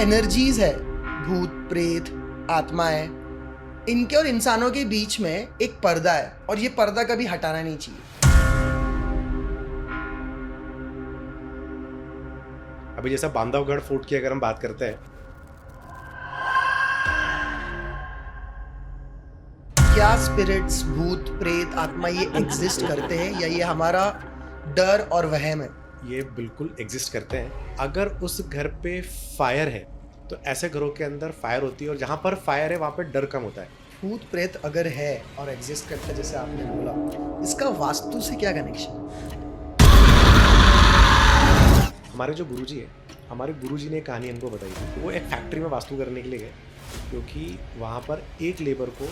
Energies है, भूत प्रेत आत्माएं, इनके और इंसानों के बीच में एक पर्दा है और ये पर्दा कभी हटाना नहीं चाहिए। अभी जैसा बांधवगढ़ फोर्ट की अगर हम बात करते हैं, क्या स्पिरिट्स, भूत प्रेत, आत्मा ये एग्जिस्ट करते हैं या ये हमारा डर और वहम है? ये बिल्कुल एग्जिस्ट करते हैं। अगर उस घर पे फायर है तो ऐसे घरों के अंदर फायर होती है, और जहाँ पर फायर है वहाँ पे डर कम होता है। भूत प्रेत अगर है और एग्जिस्ट करता है जैसे आपने बोला, इसका वास्तु से क्या कनेक्शन है? हमारे जो गुरुजी है, हमारे गुरुजी ने एक कहानी हमको बताई थी। वो एक फैक्ट्री में वास्तु करने के लिए गए, क्योंकि वहाँ पर एक लेबर को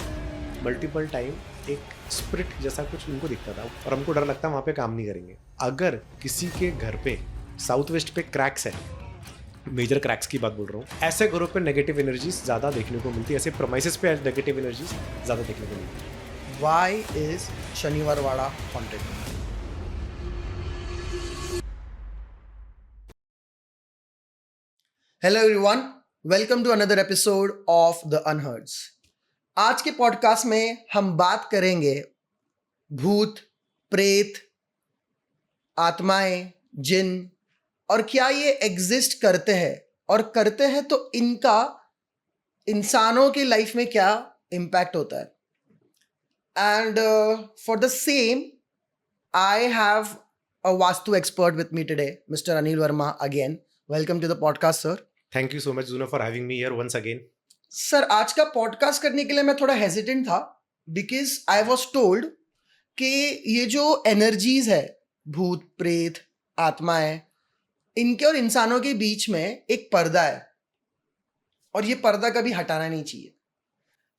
मल्टीपल टाइम एक स्पिरिट जैसा कुछ उनको दिखता था, और हमको डर लगता वहाँ पे काम नहीं करेंगे। अगर किसी के घर पे साउथ वेस्ट पे क्रैक्स है, मेजर क्रैक्स की बात बोल रहा हूँ, ऐसे घरों पे नेगेटिव एनर्जीज ज़्यादा देखने को मिलती है, ऐसे प्रोमाइसेस पे नेगेटिव एनर्जीज ज़्यादा देखने को मिलती है। Why is Shaniwar Wada haunted? Hello everyone, welcome to another episode of the unheards. आज के पॉडकास्ट में हम बात करेंगे भूत प्रेत, आत्माएं, जिन, और क्या ये एग्जिस्ट करते हैं, और करते हैं तो इनका इंसानों की लाइफ में क्या इम्पैक्ट होता है। And for the same I have a vastu expert with me today, mister Anil Verma again. Welcome to the podcast sir. Thank you so much Juno for having me here once again. Sir, आज का podcast करने के लिए मैं थोड़ा hesitant था because I was told कि ये जो एनर्जीज है, भूत प्रेत आत्माएं, इनके और इंसानों के बीच में एक पर्दा है और ये पर्दा कभी हटाना नहीं चाहिए।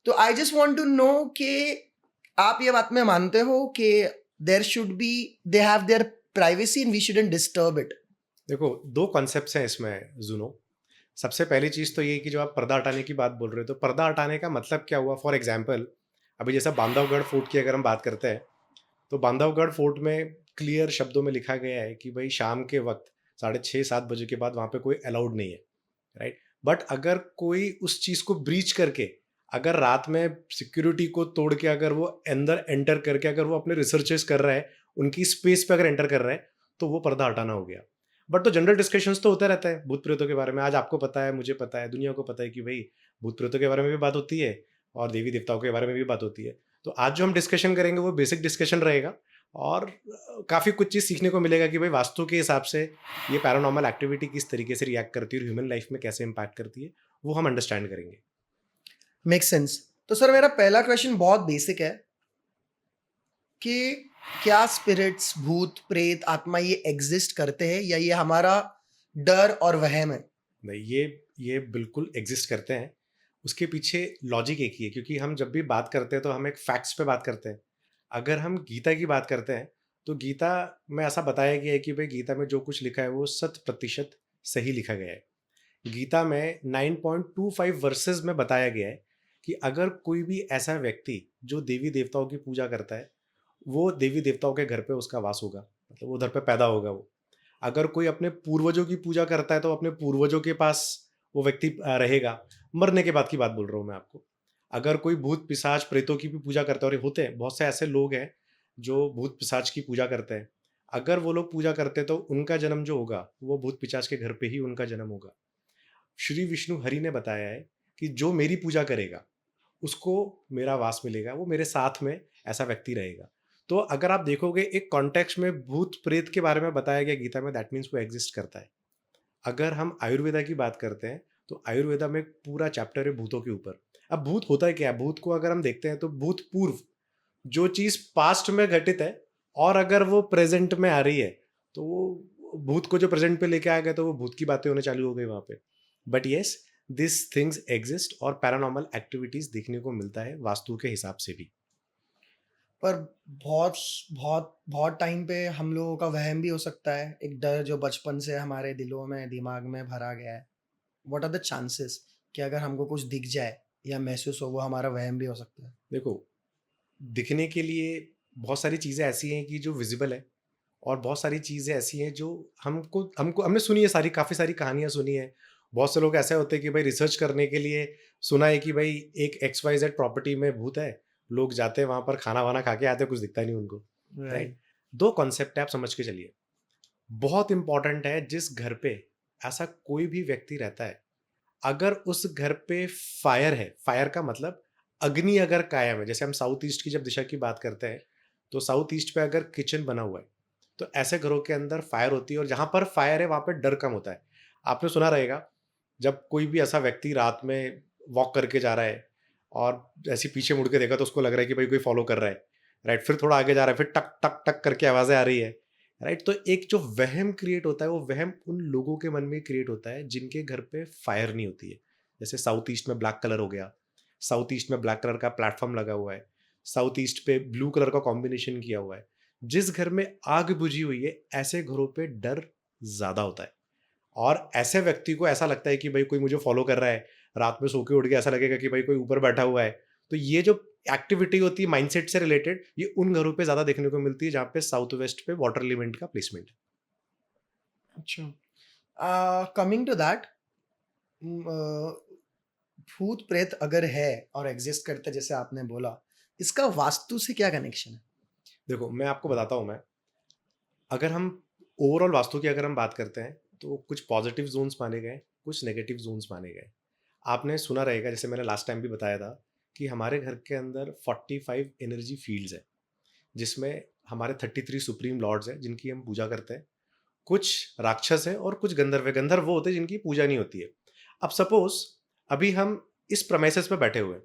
तो I just want to know कि आप ये बात में मानते हो कि there should be, they have their privacy and we shouldn't disturb it? देखो, दो कॉन्सेप्ट्स हैं इसमें जूनो। सबसे पहली चीज़ तो ये कि जो आप पर्दा हटाने की बात बोल रहे हो, तो पर्दा हटाने का मतलब क्या हुआ। फॉर एग्जाम्पल, अभी जैसा बांधवगढ़ फोर्ट की अगर हम बात करते हैं, तो बांधवगढ़ फोर्ट में क्लियर शब्दों में लिखा गया है कि भाई शाम के वक्त 6:30-7 बजे के बाद वहाँ पे कोई अलाउड नहीं है, राइट। बट अगर कोई उस चीज़ को ब्रीच करके, अगर रात में सिक्योरिटी को तोड़ के अगर वो अंदर एंटर करके अगर वो अपने रिसर्चेस कर रहा है, उनकी स्पेस पे अगर एंटर कर रहा है, तो वो पर्दा हटाना हो गया। बट तो जनरल डिस्कशंस तो होता रहता है भूत प्रेतों के बारे में। आज आपको पता है, मुझे पता है, दुनिया को पता है कि भाई भूत प्रेतों के बारे में भी बात होती है और देवी देवताओं के बारे में भी बात होती है। तो आज जो हम डिस्कशन करेंगे वो बेसिक डिस्कशन रहेगा, और काफ़ी कुछ चीज़ सीखने को मिलेगा कि भाई वास्तु के हिसाब से ये पैरानॉर्मल एक्टिविटी किस तरीके से रिएक्ट करती है और ह्यूमन लाइफ में कैसे इम्पैक्ट करती है, वो हम अंडरस्टैंड करेंगे। Make sense. तो सर, मेरा पहला क्वेश्चन बहुत बेसिक है कि क्या स्पिरिट्स, भूत प्रेत, आत्मा ये एग्जिस्ट करते हैं या ये हमारा डर और वहम है? नहीं, ये बिल्कुल एग्जिस्ट करते हैं। उसके पीछे लॉजिक एक ही है, क्योंकि हम जब भी बात करते हैं तो हम एक फैक्ट्स पे बात करते हैं। अगर हम गीता की बात करते हैं, तो गीता में ऐसा बताया गया है कि भाई गीता में जो कुछ लिखा है वो 100% सही लिखा गया है। गीता में 9.25 वर्सेस में बताया गया है कि अगर कोई भी ऐसा व्यक्ति जो देवी देवताओं की पूजा करता है, वो देवी देवताओं के घर पे उसका वास होगा, मतलब वो उधर पे पैदा होगा वो। अगर कोई अपने पूर्वजों की पूजा करता है तो अपने पूर्वजों के पास वो व्यक्ति रहेगा। मरने के बाद की बात बोल रहा हूँ मैं आपको। अगर कोई भूत पिशाच प्रेतों की भी पूजा करता है, और ये होते हैं बहुत से ऐसे लोग हैं जो भूत पिशाच की पूजा करते हैं, अगर वो लोग पूजा करते हैं तो उनका जन्म जो होगा वो भूत पिशाच के घर पे ही उनका जन्म होगा। श्री विष्णु हरि ने बताया है कि जो मेरी पूजा करेगा उसको मेरा वास मिलेगा, वो मेरे साथ में ऐसा व्यक्ति रहेगा। तो अगर आप देखोगे एक कॉन्टेक्स्ट में भूत प्रेत के बारे में बताया गया गीता में, दैट मीन्स वो एग्जिस्ट करता है। अगर हम आयुर्वेदा की बात करते हैं तो आयुर्वेदा में एक पूरा चैप्टर है भूतों के ऊपर। अब भूत होता है क्या है? भूत को अगर हम देखते हैं तो भूत पूर्व, जो चीज़ पास्ट में घटित है और अगर वो प्रेजेंट में आ रही है, तो वो भूत को जो प्रेजेंट पे लेके आ गए तो वो भूत की बातें होने चालू हो गई वहाँ पे। But yes, this things exist, और पैरानॉर्मल एक्टिविटीज देखने को मिलता है वास्तु के हिसाब से भी। पर बहुत बहुत बहुत टाइम पे हम लोगों का वहम भी हो सकता है, एक डर जो बचपन से हमारे दिलों में, दिमाग में भरा गया है। व्हाट आर द चांसेस कि अगर हमको कुछ दिख जाए या महसूस हो, वो हमारा वहम भी हो सकता है? देखो, दिखने के लिए बहुत सारी चीज़ें ऐसी हैं कि जो विजिबल है, और बहुत सारी चीज़ें ऐसी हैं जो हमको हमको हमने सुनी है, सारी काफ़ी सारी कहानियाँ सुनी है बहुत से लोग ऐसे होते हैं कि भाई रिसर्च करने के लिए सुना है कि भाई एक XYZ प्रॉपर्टी में भूत है, लोग जाते हैं वहां पर, खाना वाना खा के आते हैं, कुछ दिखता नहीं उनको। राइट। राइट। दो कॉन्सेप्ट है, आप समझ के चलिए। बहुत इंपॉर्टेंट है, जिस घर पे ऐसा कोई भी व्यक्ति रहता है, अगर उस घर पे फायर है, फायर का मतलब अग्नि अगर कायम है, जैसे हम साउथ ईस्ट की जब दिशा की बात करते हैं, तो साउथ ईस्ट पे अगर किचन बना हुआ है, तो ऐसे घरों के अंदर फायर होती है, और जहां पर फायर है वहां पर डर कम होता है। आपने सुना रहेगा, जब कोई भी ऐसा व्यक्ति रात में वॉक करके जा रहा है और ऐसे पीछे मुड़ के देखा तो उसको लग रहा है कि भाई कोई फॉलो कर रहा है, राइट, फिर थोड़ा आगे जा रहा है, फिर टक टक टक करके आवाजें आ रही है, राइट। तो एक जो वहम क्रिएट होता है, वो वहम उन लोगों के मन में क्रिएट होता है जिनके घर पे फायर नहीं होती है। जैसे साउथ ईस्ट में ब्लैक कलर हो गया, साउथ ईस्ट में ब्लैक कलर का प्लेटफॉर्म लगा हुआ है, साउथ ईस्ट पे ब्लू कलर का कॉम्बिनेशन किया हुआ है। जिस घर में आग बुझी हुई है, ऐसे घरों पे डर ज्यादा होता है, और ऐसे व्यक्ति को ऐसा लगता है कि भाई कोई मुझे फॉलो कर रहा है, रात में सो के उठ के ऐसा लगेगा कि भाई कोई ऊपर बैठा हुआ है। तो ये जो एक्टिविटी होती है माइंडसेट से रिलेटेड, ये उन घरों पे ज्यादा देखने को मिलती है जहाँ पे साउथ वेस्ट पे वाटर एलिमेंट का प्लेसमेंट है। अच्छा, कमिंग टू दैट, भूत प्रेत अगर है और एग्जिस्ट करते जैसे आपने बोला, इसका वास्तु से क्या कनेक्शन है? देखो मैं आपको बताता हूँ, मैं अगर हम ओवरऑल वास्तु की अगर हम बात करते हैं, तो कुछ पॉजिटिव जोन्स माने गए, कुछ नेगेटिव जोन्स माने गए। आपने सुना रहेगा, जैसे मैंने लास्ट टाइम भी बताया था, कि हमारे घर के अंदर 45 एनर्जी फील्ड्स है, जिसमें हमारे 33 सुप्रीम लॉर्ड्स हैं जिनकी हम पूजा करते हैं। कुछ राक्षस हैं और कुछ गंधर्व है। गंधर्व वो होते हैं जिनकी पूजा नहीं होती है। अब सपोज अभी हम इस प्रमाइसेस पे बैठे हुए हैं,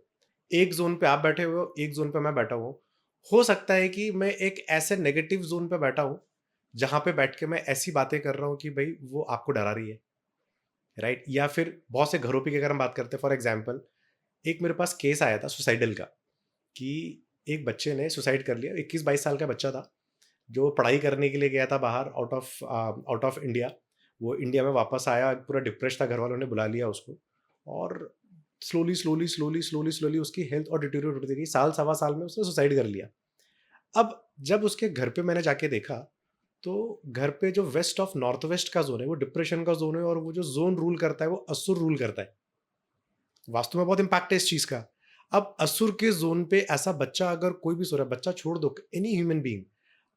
एक जोन पे आप बैठे हुए हो, एक जोन पे मैं बैठा हुआ हूँ। हो सकता है कि मैं एक ऐसे नेगेटिव जोन पे बैठा हूँ जहां पे बैठ के मैं ऐसी बातें कर रहा हूँ कि भाई वो आपको डरा रही है, राइट। या फिर बहुत से घरों पे की अगर हम बात करते हैं, फॉर एग्जाम्पल एक मेरे पास केस आया था सुसाइडल का, कि एक बच्चे ने सुसाइड कर लिया, 21-22 साल का बच्चा था, जो पढ़ाई करने के लिए गया था बाहर, आउट ऑफ इंडिया। वो इंडिया में वापस आया, पूरा डिप्रेस था, घर वालों ने बुला लिया उसको, और slowly slowly slowly slowly slowly उसकी हेल्थ और डिटीरियोरेट होती गई। साल सवा साल में उसने सुसाइड कर लिया। अब जब उसके घर पे मैंने जाके देखा, तो घर पे जो वेस्ट ऑफ नॉर्थ वेस्ट का जोन है वो डिप्रेशन का जोन है, और वो जो जोन रूल करता है वो असुर रूल करता है। वास्तु में बहुत इंपैक्ट है इस चीज का। अब असुर के जोन पे ऐसा बच्चा अगर कोई भी सो रहा है, बच्चा छोड़ दो, एनी ह्यूमन बीइंग,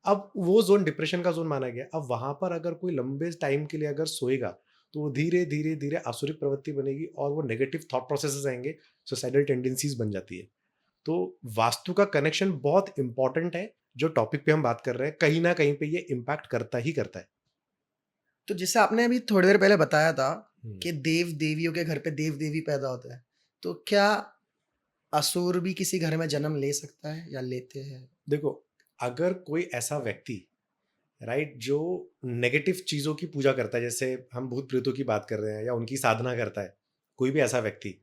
अब वो जोन डिप्रेशन का जोन माना गया। अब वहां पर अगर कोई लंबे टाइम के लिए अगर सोएगा, तो वो धीरे धीरे धीरे आसुरिक प्रवृत्ति बनेगी, और वो नेगेटिव थॉट प्रोसेसेस आएंगे, सुसाइडल टेंडेंसीज बन जाती है। तो वास्तु का कनेक्शन बहुत इंपॉर्टेंट है। जो टॉपिक पे हम बात कर रहे हैं, कहीं ना कहीं पे ये इम्पैक्ट करता ही करता है। तो जैसे आपने अभी थोड़ी देर पहले बताया था हम्म। कि देव देवियों के घर पे देव देवी पैदा होते हैं, तो क्या असुर भी किसी घर में जन्म ले सकता है या लेते हैं? देखो, अगर कोई ऐसा व्यक्ति, राइट, जो नेगेटिव चीजों की पूजा करता है, जैसे हम भूत प्रेतों की बात कर रहे हैं, या उनकी साधना करता है, कोई भी ऐसा व्यक्ति,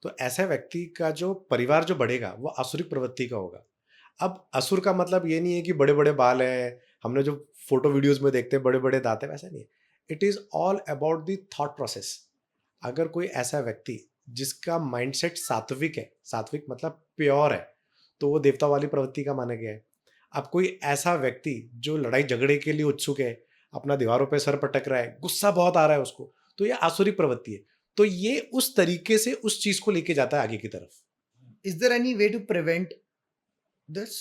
तो ऐसा व्यक्ति का जो परिवार जो बढ़ेगा वो आसुरिक प्रवृत्ति का होगा। अब असुर का मतलब ये नहीं है कि बड़े बड़े बाल हैं, हमने जो फोटो वीडियोस में देखते हैं बड़े बड़े दांत है, वैसा नहीं है। It is all about the thought process. अगर कोई ऐसा व्यक्ति जिसका माइंडसेट सात्विक है, सात्विक मतलब प्योर है, तो वो देवता वाली प्रवृत्ति का माना गया है। अब कोई ऐसा व्यक्ति जो लड़ाई झगड़े के लिए उत्सुक है, अपना दीवारों पे सर पटक रहा है, गुस्सा बहुत आ रहा है उसको, तो ये आसुरिक प्रवृत्ति है। तो ये उस तरीके से उस चीज को लेके जाता है आगे की तरफ। Is there any way to prevent this,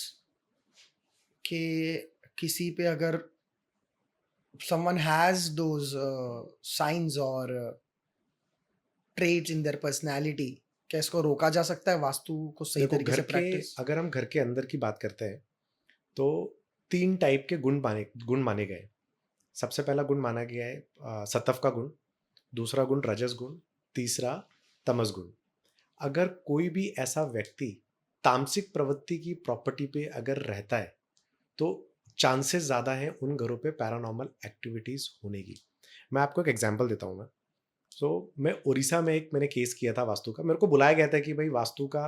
कि किसी पे अगर someone has those signs or traits in their personality, क्या इसको रोका जा सकता है वास्तु को सही देखो, तरीके घर से के, प्रैक्टिस? अगर हम घर के अंदर की बात करते हैं, तो 3 टाइप के गुण माने गए। सबसे पहला गुण माना गया है सत्व का गुण, दूसरा गुण रजस गुण, तीसरा तमस गुण। अगर कोई भी ऐसा व्यक्ति तामसिक प्रवृत्ति की प्रॉपर्टी पे अगर रहता है, तो चांसेस ज़्यादा हैं उन घरों पे पैरानॉर्मल एक्टिविटीज़ होने की। मैं आपको एक एग्जांपल देता हूँ। मैं उड़ीसा में एक मैंने केस किया था वास्तु का। मेरे को बुलाया गया था कि भाई वास्तु का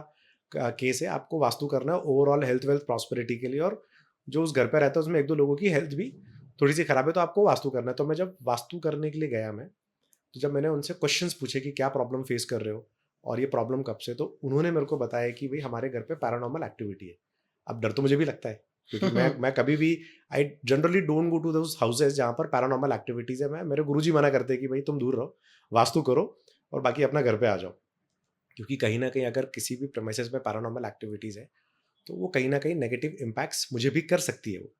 केस है, आपको वास्तु करना है ओवरऑल हेल्थ वेल्थ प्रॉस्पेरिटी के लिए, और जो उस घर पे रहता है उसमें 1-2 लोगों की हेल्थ भी थोड़ी सी खराब है, तो आपको वास्तु करना है। तो मैं जब वास्तु करने के लिए गया, मैं तो जब मैंने उनसे क्वेश्चंस पूछे कि क्या प्रॉब्लम फेस कर रहे हो और ये प्रॉब्लम कब से, तो उन्होंने मेरे को बताया कि भाई हमारे घर पे पैरानॉर्मल एक्टिविटी है। अब डर तो मुझे भी लगता है, क्योंकि मैं कभी भी, I generally don't go to those houses जहाँ पर पैरानॉर्मल एक्टिविटीज है। मेरे गुरुजी मना करते हैं कि भाई तुम दूर रहो, वास्तु करो, और बाकी अपना घर पे आ जाओ। क्योंकि कहीं ना कहीं अगर किसी भी प्रेमिसेस में पैरानॉर्मल एक्टिविटीज़ है तो वो कहीं ना कहीं नेगेटिव इम्पैक्ट्स मुझे भी कर सकती है वो।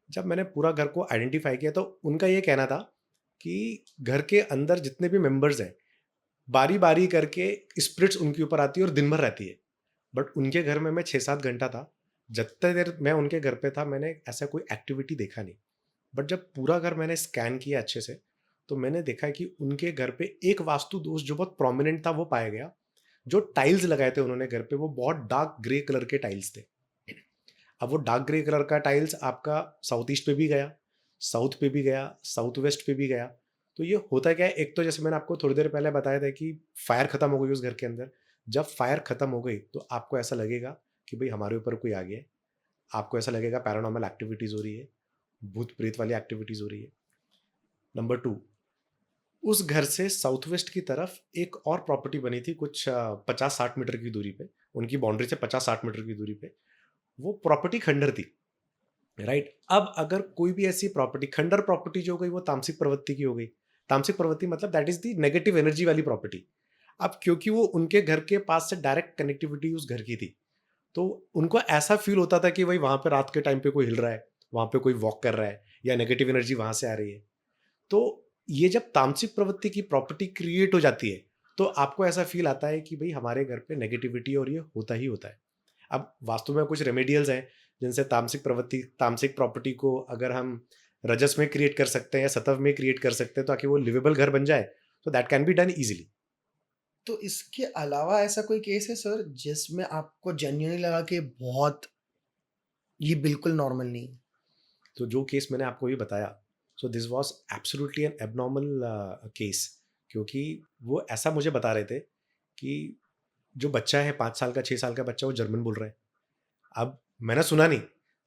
जब मैंने पूरा घर को आइडेंटिफाई किया तो उनका ये कहना था कि घर के अंदर जितने भी मेंबर्स हैं बारी बारी करके स्पिरिट्स उनके ऊपर आती है और दिन भर रहती है। बट उनके घर में मैं 6-7 घंटा था, जितने देर मैं उनके घर पे था मैंने ऐसा कोई एक्टिविटी देखा नहीं। बट जब पूरा घर मैंने स्कैन किया अच्छे से तो मैंने देखा कि उनके घर पे एक वास्तु दोष जो बहुत प्रोमिनेंट था वो पाया गया। जो टाइल्स लगाए थे उन्होंने घर पे वो बहुत डार्क ग्रे कलर के टाइल्स थे। अब वो डार्क ग्रे कलर का टाइल्स आपका साउथ ईस्ट पे भी गया, साउथ पे भी गया, साउथ वेस्ट पे भी गया। तो ये होता क्या है, एक तो जैसे मैंने आपको थोड़ी देर पहले बताया था कि फायर खत्म हो गई उस घर के अंदर। जब फायर खत्म हो गई तो आपको ऐसा लगेगा कि भाई हमारे ऊपर कोई आ गया है। आपको ऐसा लगेगा पैरानॉर्मल एक्टिविटीज हो रही है, भूत प्रेत वाली एक्टिविटीज हो रही है। नंबर 2, उस घर से साउथ वेस्ट की तरफ एक और प्रॉपर्टी बनी थी कुछ 50-60 मीटर की दूरी पे। उनकी बाउंड्री से 50-60 मीटर की दूरी पे वो प्रॉपर्टी खंडर थी। राइट, अब अगर कोई भी ऐसी प्रॉपर्टी, खंडर प्रॉपर्टी जो हो गई वो तामसिक प्रवृत्ति की हो गई। तामसिक प्रवृत्ति मतलब that is the negative energy वाली प्रॉपर्टी। अब क्योंकि वो उनके घर के पास से डायरेक्ट कनेक्टिविटी उस घर की थी तो उनको ऐसा फील होता था कि भाई वहां पे रात के टाइम पे कोई हिल रहा है, वहां पे कोई वॉक कर रहा है या नेगेटिव एनर्जी वहां से आ रही है। तो ये जब तामसिक प्रवृत्ति की प्रॉपर्टी क्रिएट हो जाती है तो आपको ऐसा फील आता है कि भाई हमारे घर पे नेगेटिविटी और ये होता ही होता है। अब वास्तु में कुछ रेमेडियल्स हैं जिनसे तामसिक प्रवृत्ति, तामसिक प्रॉपर्टी को अगर हम रजस में क्रिएट कर सकते हैं या सतव में क्रिएट कर सकते हैं ताकि वो लिवेबल घर बन जाए, तो that can be done easily. तो इसके अलावा ऐसा कोई केस है सर जिसमें आपको जेन्युइनली लगा कि बहुत ये बिल्कुल नॉर्मल नहीं है? तो जो केस मैंने आपको ये बताया, so this was absolutely N abnormal case. क्योंकि वो ऐसा मुझे बता रहे थे कि जो बच्चा है 5 साल का, 6 साल का बच्चा, वो जर्मन बोल रहा है। अब मैंने सुना नहीं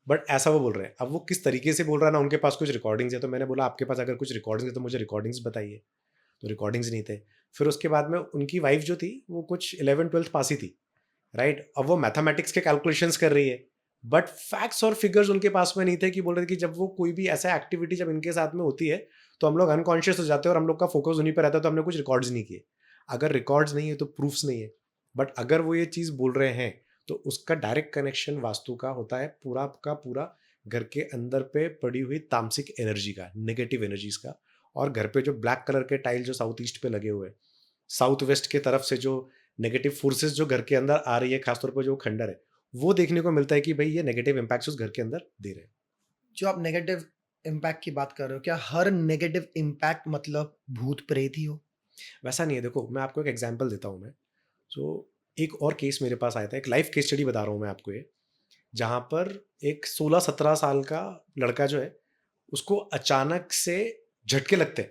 बट ऐसा वो बोल रहे हैं। अब वो किस तरीके से बोल रहा है ना, उनके पास कुछ रिकॉर्डिंग्स है। तो मैंने बोला आपके पास अगर कुछ रिकॉर्डिंग्स है तो मुझे रिकॉर्डिंग्स बताइए। तो रिकॉर्डिंग्स नहीं थे। फिर उसके बाद में उनकी वाइफ जो थी वो कुछ 11th-12th पास ही थी। राइट, अब वो मैथमेटिक्स के कैलकुलेशंस कर रही है बट फैक्ट्स और फिगर्स उनके पास में नहीं थे। कि बोल रहे थे कि जब वो कोई भी ऐसा एक्टिविटी जब इनके साथ में होती है तो हम लोग अनकॉन्शियस हो जाते हैं और हम लोग का फोकस उन्हीं पर रहता है, तो हमने कुछ रिकॉर्ड्स नहीं किए। अगर रिकॉर्ड्स नहीं है तो प्रूफ्स नहीं है। बट अगर वो ये चीज़ बोल रहे हैं तो उसका डायरेक्ट कनेक्शन वास्तु का होता है पूरा का पूरा घर के अंदर पे पड़ी हुई तामसिक एनर्जी का, नेगेटिव एनर्जीज का। और घर पे जो ब्लैक कलर के टाइल जो साउथ ईस्ट पे लगे हुए हैं, साउथ वेस्ट की तरफ से जो नेगेटिव फोर्सेस जो घर के अंदर आ रही है, खासतौर पर जो खंडर है, वो देखने को मिलता है कि भाई ये नेगेटिव इम्पैक्ट्स उस घर के अंदर दे रहे हैं। जो आप नेगेटिव इम्पैक्ट की बात कर रहे हो, क्या हर नेगेटिव इम्पैक्ट मतलब भूत प्रेत ही हो? वैसा नहीं है। देखो मैं आपको एक एग्जांपल देता हूँ मैं। सो एक और केस मेरे पास आया था, एक लाइफ केस स्टडी बता रहा हूँ मैं आपको ये। जहाँ पर एक 16-17 साल का लड़का जो है उसको अचानक से झटके लगते हैं।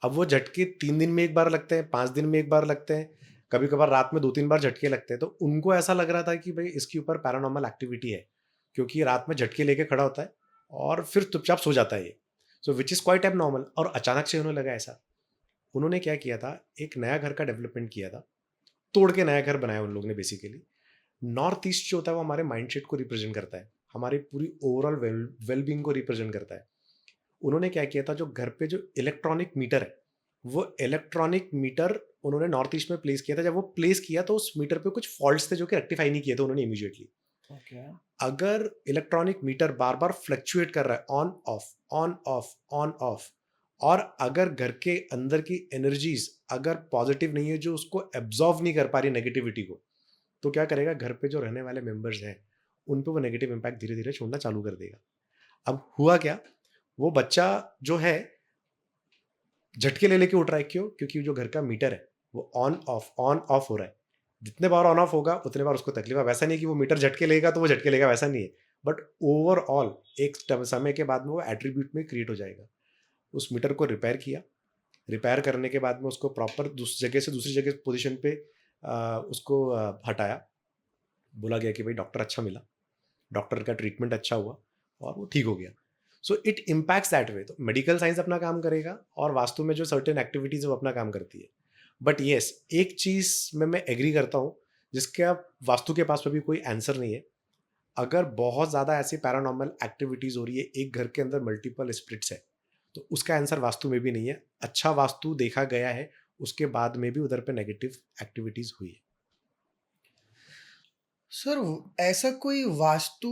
अब वो झटके 3 दिन में एक बार लगते हैं, 5 दिन में एक बार लगते हैं, कभी कभार रात में 2-3 बार झटके लगते हैं। तो उनको ऐसा लग रहा था कि भाई इसके ऊपर पैरानॉर्मल एक्टिविटी है, क्योंकि ये रात में झटके लेके खड़ा होता है और फिर चुपचाप सो जाता है ये। सो विच इज़ क्वाइट एबनॉर्मल। और अचानक से उन्हें लगा ऐसा। उन्होंने क्या किया था, एक नया घर का डेवलपमेंट किया था, तोड़ के नया घर बनाया उन लोगों ने बेसिकली। नॉर्थ ईस्ट जो होता है वो हमारे माइंडसेट को रिप्रेजेंट करता है, हमारी पूरी ओवरऑल वेलबींग को रिप्रेजेंट करता है। उन्होंने क्या किया था, जो घर पे जो इलेक्ट्रॉनिक मीटर है वो इलेक्ट्रॉनिक मीटर उन्होंने नॉर्थ ईस्ट में प्लेस किया था। जब वो प्लेस किया तो उस मीटर पे कुछ फॉल्ट्स थे जो कि रेक्टिफाई नहीं किए थे उन्होंने इमीडिएटली। ओके। अगर इलेक्ट्रॉनिक मीटर बार बार फ्लक्चुएट कर रहा है, on off on off on off, और अगर घर के अंदर की एनर्जीज अगर पॉजिटिव नहीं है, जो उसको एब्जॉर्व नहीं कर पा रही नेगेटिविटी को, तो क्या करेगा, घर पे जो रहने वाले मेंबर्स हैं उन पे वो नेगेटिव इम्पैक्ट धीरे धीरे छोड़ना चालू कर देगा। अब हुआ क्या, वो बच्चा जो है झटके ले लेके उठ रहा है। क्यों? क्योंकि जो घर का मीटर है वो ऑन ऑफ हो रहा है। जितने बार ऑन ऑफ होगा उतने बार उसको तकलीफ है। वैसा नहीं कि वो मीटर झटके लेगा तो वो झटके लेगा, वैसा नहीं है। बट ओवरऑल एक समय के बाद में वो एट्रीब्यूट में क्रिएट हो जाएगा। उस मीटर को रिपेयर किया। रिपेयर करने के बाद में उसको प्रॉपर दूसरी जगह से दूसरी जगह पोजीशन पे उसको हटाया। बोला गया कि भाई डॉक्टर अच्छा मिला, डॉक्टर का ट्रीटमेंट अच्छा हुआ और वो ठीक हो गया। So it impacts that way. तो मेडिकल साइंस अपना काम करेगा और वास्तु में जो सर्टेन एक्टिविटीज है वो अपना काम करती है। बट येस, एक चीज में मैं एग्री करता हूँ जिसके आप वास्तु के पास में भी कोई आंसर नहीं है। अगर बहुत ज्यादा ऐसी पैरानॉर्मल एक्टिविटीज हो रही है, एक घर के अंदर मल्टीपल स्पिरिट्स है, तो उसका आंसर वास्तु में भी नहीं है। अच्छा वास्तु देखा गया है उसके बाद में भी उधर पे नेगेटिव एक्टिविटीज हुई है। सर, ऐसा कोई वास्तु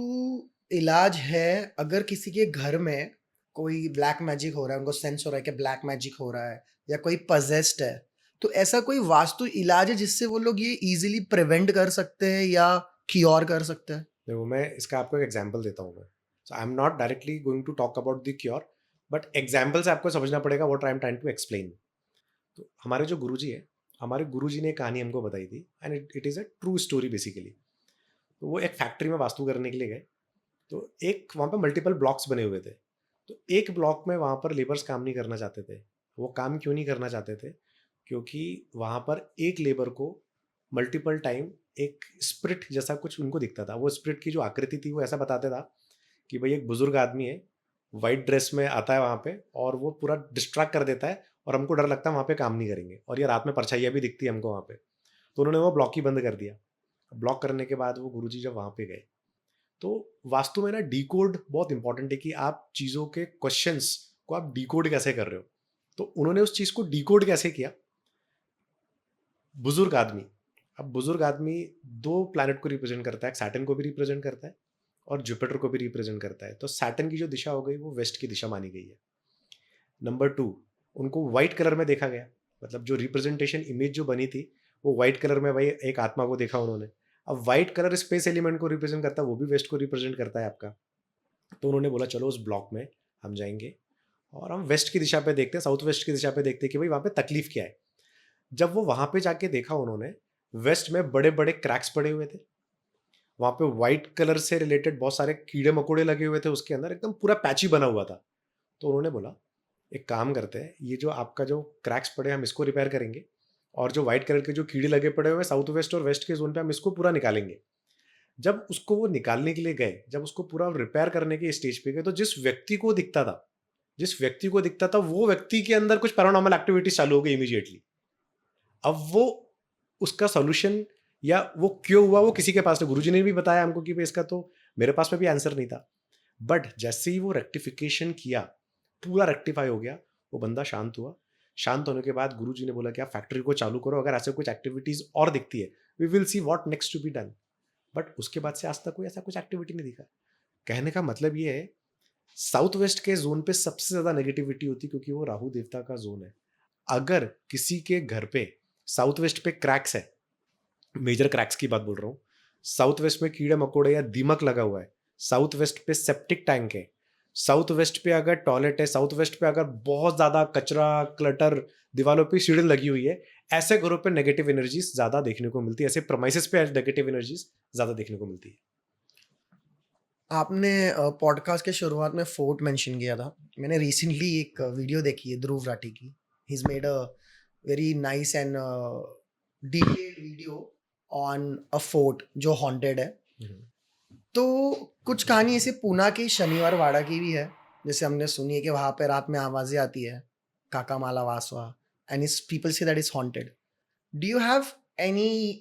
इलाज है अगर किसी के घर में कोई ब्लैक मैजिक हो रहा है, उनको सेंस हो रहा है कि ब्लैक मैजिक हो रहा है, या कोई पजेस्ड है, तो ऐसा कोई वास्तु इलाज है जिससे वो लोग ये इजीली प्रिवेंट कर सकते हैं या क्योर कर सकते हैं? देखो, मैं इसका आपको एक एग्जांपल देता हूँ मैं। So I am not directly going to talk about the cure, but example से आपको समझना पड़ेगा what I am trying to explain. तो हमारे जो गुरुजी है, हमारे गुरुजी ने एक कहानी हमको बताई थी, and it is a true story basically. तो वो एक फैक्ट्री में वास्तु करने के लिए गए। तो एक वहाँ पे मल्टीपल ब्लॉक्स बने हुए थे। तो एक ब्लॉक में वहाँ पर लेबर्स काम नहीं करना चाहते थे। वो काम क्यों नहीं करना चाहते थे? क्योंकि वहाँ पर एक लेबर को मल्टीपल टाइम एक स्पिरिट जैसा कुछ उनको दिखता था। वो स्पिरिट की जो आकृति थी वो ऐसा बताता था कि भाई एक बुजुर्ग आदमी है, वाइट ड्रेस में आता है वहाँ पे, और वो पूरा डिस्ट्रैक्ट कर देता है, और हमको डर लगता है वहाँ पे काम नहीं करेंगे, और ये रात में परछाइयाँ भी दिखती है हमको वहाँ पे। तो उन्होंने वो ब्लॉक ही बंद कर दिया। ब्लॉक करने के बाद वो गुरुजी जब वहाँ पे गए, तो वास्तु में ना डिकोड बहुत इंपॉर्टेंट है कि आप चीज़ों के क्वेश्चंस को आप डिकोड कैसे कर रहे हो। तो उन्होंने उस चीज़ को डिकोड कैसे किया? बुजुर्ग आदमी, अब बुजुर्ग आदमी दो प्लैनेट को रिप्रेजेंट करता है, सैटर्न को भी रिप्रेजेंट करता है और जुपिटर को भी रिप्रेजेंट करता है। तो सैटर्न की जो दिशा हो गई वो वेस्ट की दिशा मानी गई है। नंबर टू, उनको व्हाइट कलर में देखा गया, मतलब जो रिप्रेजेंटेशन इमेज जो बनी थी वो व्हाइट कलर में, भाई एक आत्मा को देखा उन्होंने। अब व्हाइट कलर स्पेस एलिमेंट को रिप्रेजेंट करता है, वो भी वेस्ट को रिप्रेजेंट करता है आपका। तो उन्होंने बोला चलो उस ब्लॉक में हम जाएंगे और हम वेस्ट की दिशा पे देखते हैं, साउथ वेस्ट की दिशा पे देखते हैं कि भाई वहाँ पे तकलीफ क्या है। जब वो वहाँ पे जाके देखा उन्होंने, वेस्ट में बड़े बड़े क्रैक्स पड़े हुए थे। वहाँ पे व्हाइट कलर से रिलेटेड बहुत सारे कीड़े मकोड़े लगे हुए थे, उसके अंदर एकदम पूरा पैची बना हुआ था। तो उन्होंने बोला एक काम करते हैं, ये जो आपका जो क्रैक्स पड़े हम इसको रिपेयर करेंगे, और जो व्हाइट कलर के जो कीड़े लगे पड़े हुए साउथ वेस्ट और वेस्ट के जोन पे हम इसको पूरा निकालेंगे। जब उसको वो निकालने के लिए गए, जब उसको पूरा रिपेयर करने के स्टेज पे गए, तो जिस व्यक्ति को दिखता था वो व्यक्ति के अंदर कुछ पैरानॉर्मल एक्टिविटीज चालू हो गई इमीडिएटली। अब वो उसका सॉल्यूशन या वो क्यों हुआ वो किसी के पास नहीं, गुरुजी ने भी बताया हमको कि भाई इसका तो मेरे पास में भी आंसर नहीं था। बट जैसे ही वो रेक्टिफिकेशन किया, पूरा रेक्टिफाई हो गया, वो बंदा शांत हुआ। शांत होने के बाद गुरुजी ने बोला कि आप फैक्ट्री को चालू करो, अगर ऐसे कुछ एक्टिविटीज और दिखती है we will see what next to be done. But उसके बाद से आज तक कोई ऐसा कुछ एक्टिविटी नहीं दिखा। कहने का मतलब ये है, साउथ वेस्ट के जोन पे सबसे ज्यादा नेगेटिविटी होती है क्योंकि वो राहु देवता का जोन है। अगर किसी के घर पे साउथ वेस्ट पे क्रैक्स है, मेजर क्रैक्स की बात बोल रहा हूँ, साउथ वेस्ट में कीड़े मकोड़े या दीमक लगा हुआ है, साउथ वेस्ट पे सेप्टिक टैंक है, साउथ वेस्ट पे अगर टॉयलेट है, साउथ वेस्ट पे अगर बहुत ज्यादा कचरा क्लटर, दीवारों पे सीढ़ी लगी हुई है, ऐसे घरों पे नेगेटिव एनर्जीज ज्यादा देखने को मिलती है, ऐसे प्रमाइसेस पे नेगेटिव एनर्जीज ज्यादा देखने को मिलती है। आपने पॉडकास्ट के शुरुआत में फोर्ट मेंशन किया था। मैंने रिसेंटली एक वीडियो देखी है ध्रुव राठी की। He is made a very nice and detailed video on a fort जो हॉन्टेड है। तो कुछ कहानी ऐसे पूना के शनिवार वाड़ा की भी है, जैसे हमने सुनी है कि वहाँ पे रात में आवाज़ें आती है, काका माला वासवा, and is people say that is haunted. Do you have any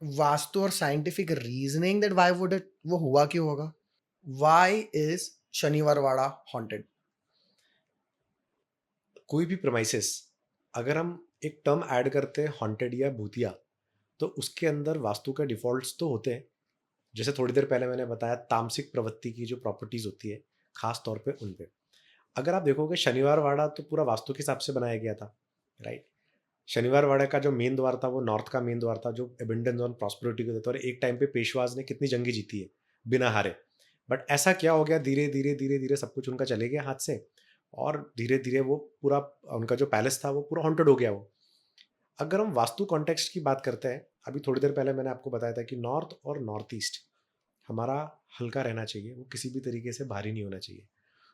vastu और scientific reasoning that why would it, वो हुआ क्यों होगा? Why is Shaniwar Wada haunted? कोई भी प्रमाइसेस, अगर हम एक टर्म ऐड करते हैं हॉन्टेड या भूतिया, तो उसके अंदर वास्तु के डिफॉल्ट्स तो होते हैं। जैसे थोड़ी देर पहले मैंने बताया तामसिक प्रवृत्ति की जो प्रॉपर्टीज होती है, खास तौर पे उन पे अगर आप देखोगे, शनिवार वाड़ा तो पूरा वास्तु के हिसाब से बनाया गया था, राइट। शनिवार वाड़ा का जो मेन द्वार था वो नॉर्थ का मेन द्वार था, जो एबंडेंस और प्रॉस्पेरिटी को देता है। और एक टाइम पे पेशवाज ने कितनी जंगी जीती है बिना हारे। बट ऐसा क्या हो गया, धीरे धीरे धीरे धीरे सब कुछ उनका चले गया हाथ से, और धीरे धीरे वो पूरा उनका जो पैलेस था वो पूरा हॉन्टेड हो गया वो। अगर हम वास्तु कॉन्टेक्स्ट की बात करते हैं, अभी थोड़ी देर पहले मैंने आपको बताया था कि नॉर्थ और नॉर्थ ईस्ट हमारा हल्का रहना चाहिए, वो किसी भी तरीके से भारी नहीं होना चाहिए।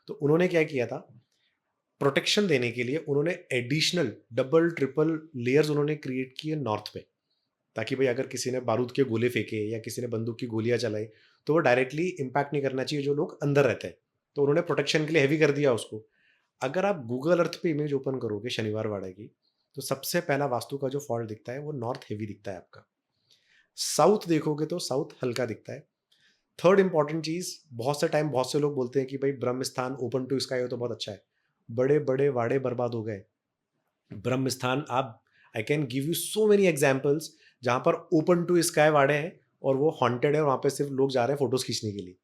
तो उन्होंने क्या किया था, प्रोटेक्शन देने के लिए उन्होंने एडिशनल डबल ट्रिपल लेयर्स उन्होंने क्रिएट किए नॉर्थ पे, ताकि भाई अगर किसी ने बारूद के गोले फेंके या किसी ने बंदूक की गोलियां चलाई तो वो डायरेक्टली इंपैक्ट नहीं करना चाहिए जो लोग अंदर रहते हैं। तो उन्होंने प्रोटेक्शन के लिए हैवी कर दिया उसको। अगर आप गूगल अर्थ पे इमेज ओपन करोगे शनिवार वाड़ा की, तो सबसे पहला वास्तु का जो फॉल्ट दिखता है वो नॉर्थ हेवी दिखता है आपका। साउथ देखोगे तो साउथ हल्का दिखता है। थर्ड इंपॉर्टेंट चीज, बहुत से टाइम बहुत से लोग बोलते हैं कि भाई ब्रह्म स्थान ओपन टू स्काई हो तो बहुत अच्छा है। बड़े बड़े वाड़े बर्बाद हो गए, ब्रह्म स्थान आप, I can give you so many examples जहाँ पर ओपन टू स्काई वाड़े हैं और वो हॉन्टेड है और वहाँ पे सिर्फ लोग जा रहे हैं फोटोज खींचने के लिए।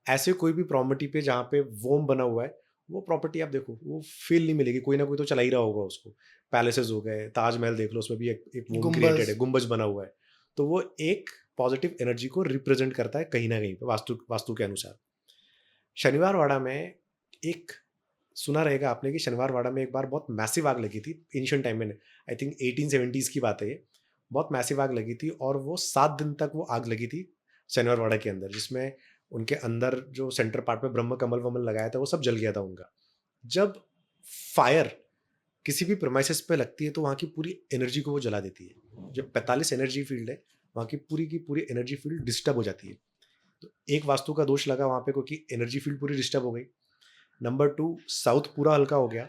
ऐसे कोई भी प्रॉपर्टी पे जहाँ पे वोम बना हुआ है, वो प्रॉपर्टी आप देखो वो फील नहीं मिलेगी, कोई ना कोई तो चला ही रहा होगा उसको। पैलेसेस हो गए, ताजमहल देख लो, उसमें भी एक वोम क्रिएटेड गुम्बज। है, गुंबज बना हुआ है। तो वो एक पॉजिटिव एनर्जी को रिप्रेजेंट करता है कहीं ना कहीं पे, वास्तु वास्तु के अनुसार। शनिवार वाड़ा में एक, सुना रहेगा आपने कि शनिवार वाड़ा में एक बार बहुत मैसिव आग लगी थी एंशिएंट टाइम में, आई थिंक 1870s की बात है ये। बहुत मैसिव आग लगी थी और वो 7 दिन तक वो आग लगी थी शनिवार वाड़ा के अंदर, जिसमें उनके अंदर जो सेंटर पार्ट में ब्रह्म कमल वमल लगाया था वो सब जल गया था उनका। जब फायर किसी भी प्रोमाइसिस पे लगती है तो वहाँ की पूरी एनर्जी को वो जला देती है। जब 45 एनर्जी फील्ड है, वहाँ की पूरी एनर्जी फील्ड डिस्टर्ब हो जाती है। तो एक वास्तु का दोष लगा वहाँ पे क्योंकि एनर्जी फील्ड पूरी डिस्टर्ब हो गई। नंबर 2, साउथ पूरा हल्का हो गया।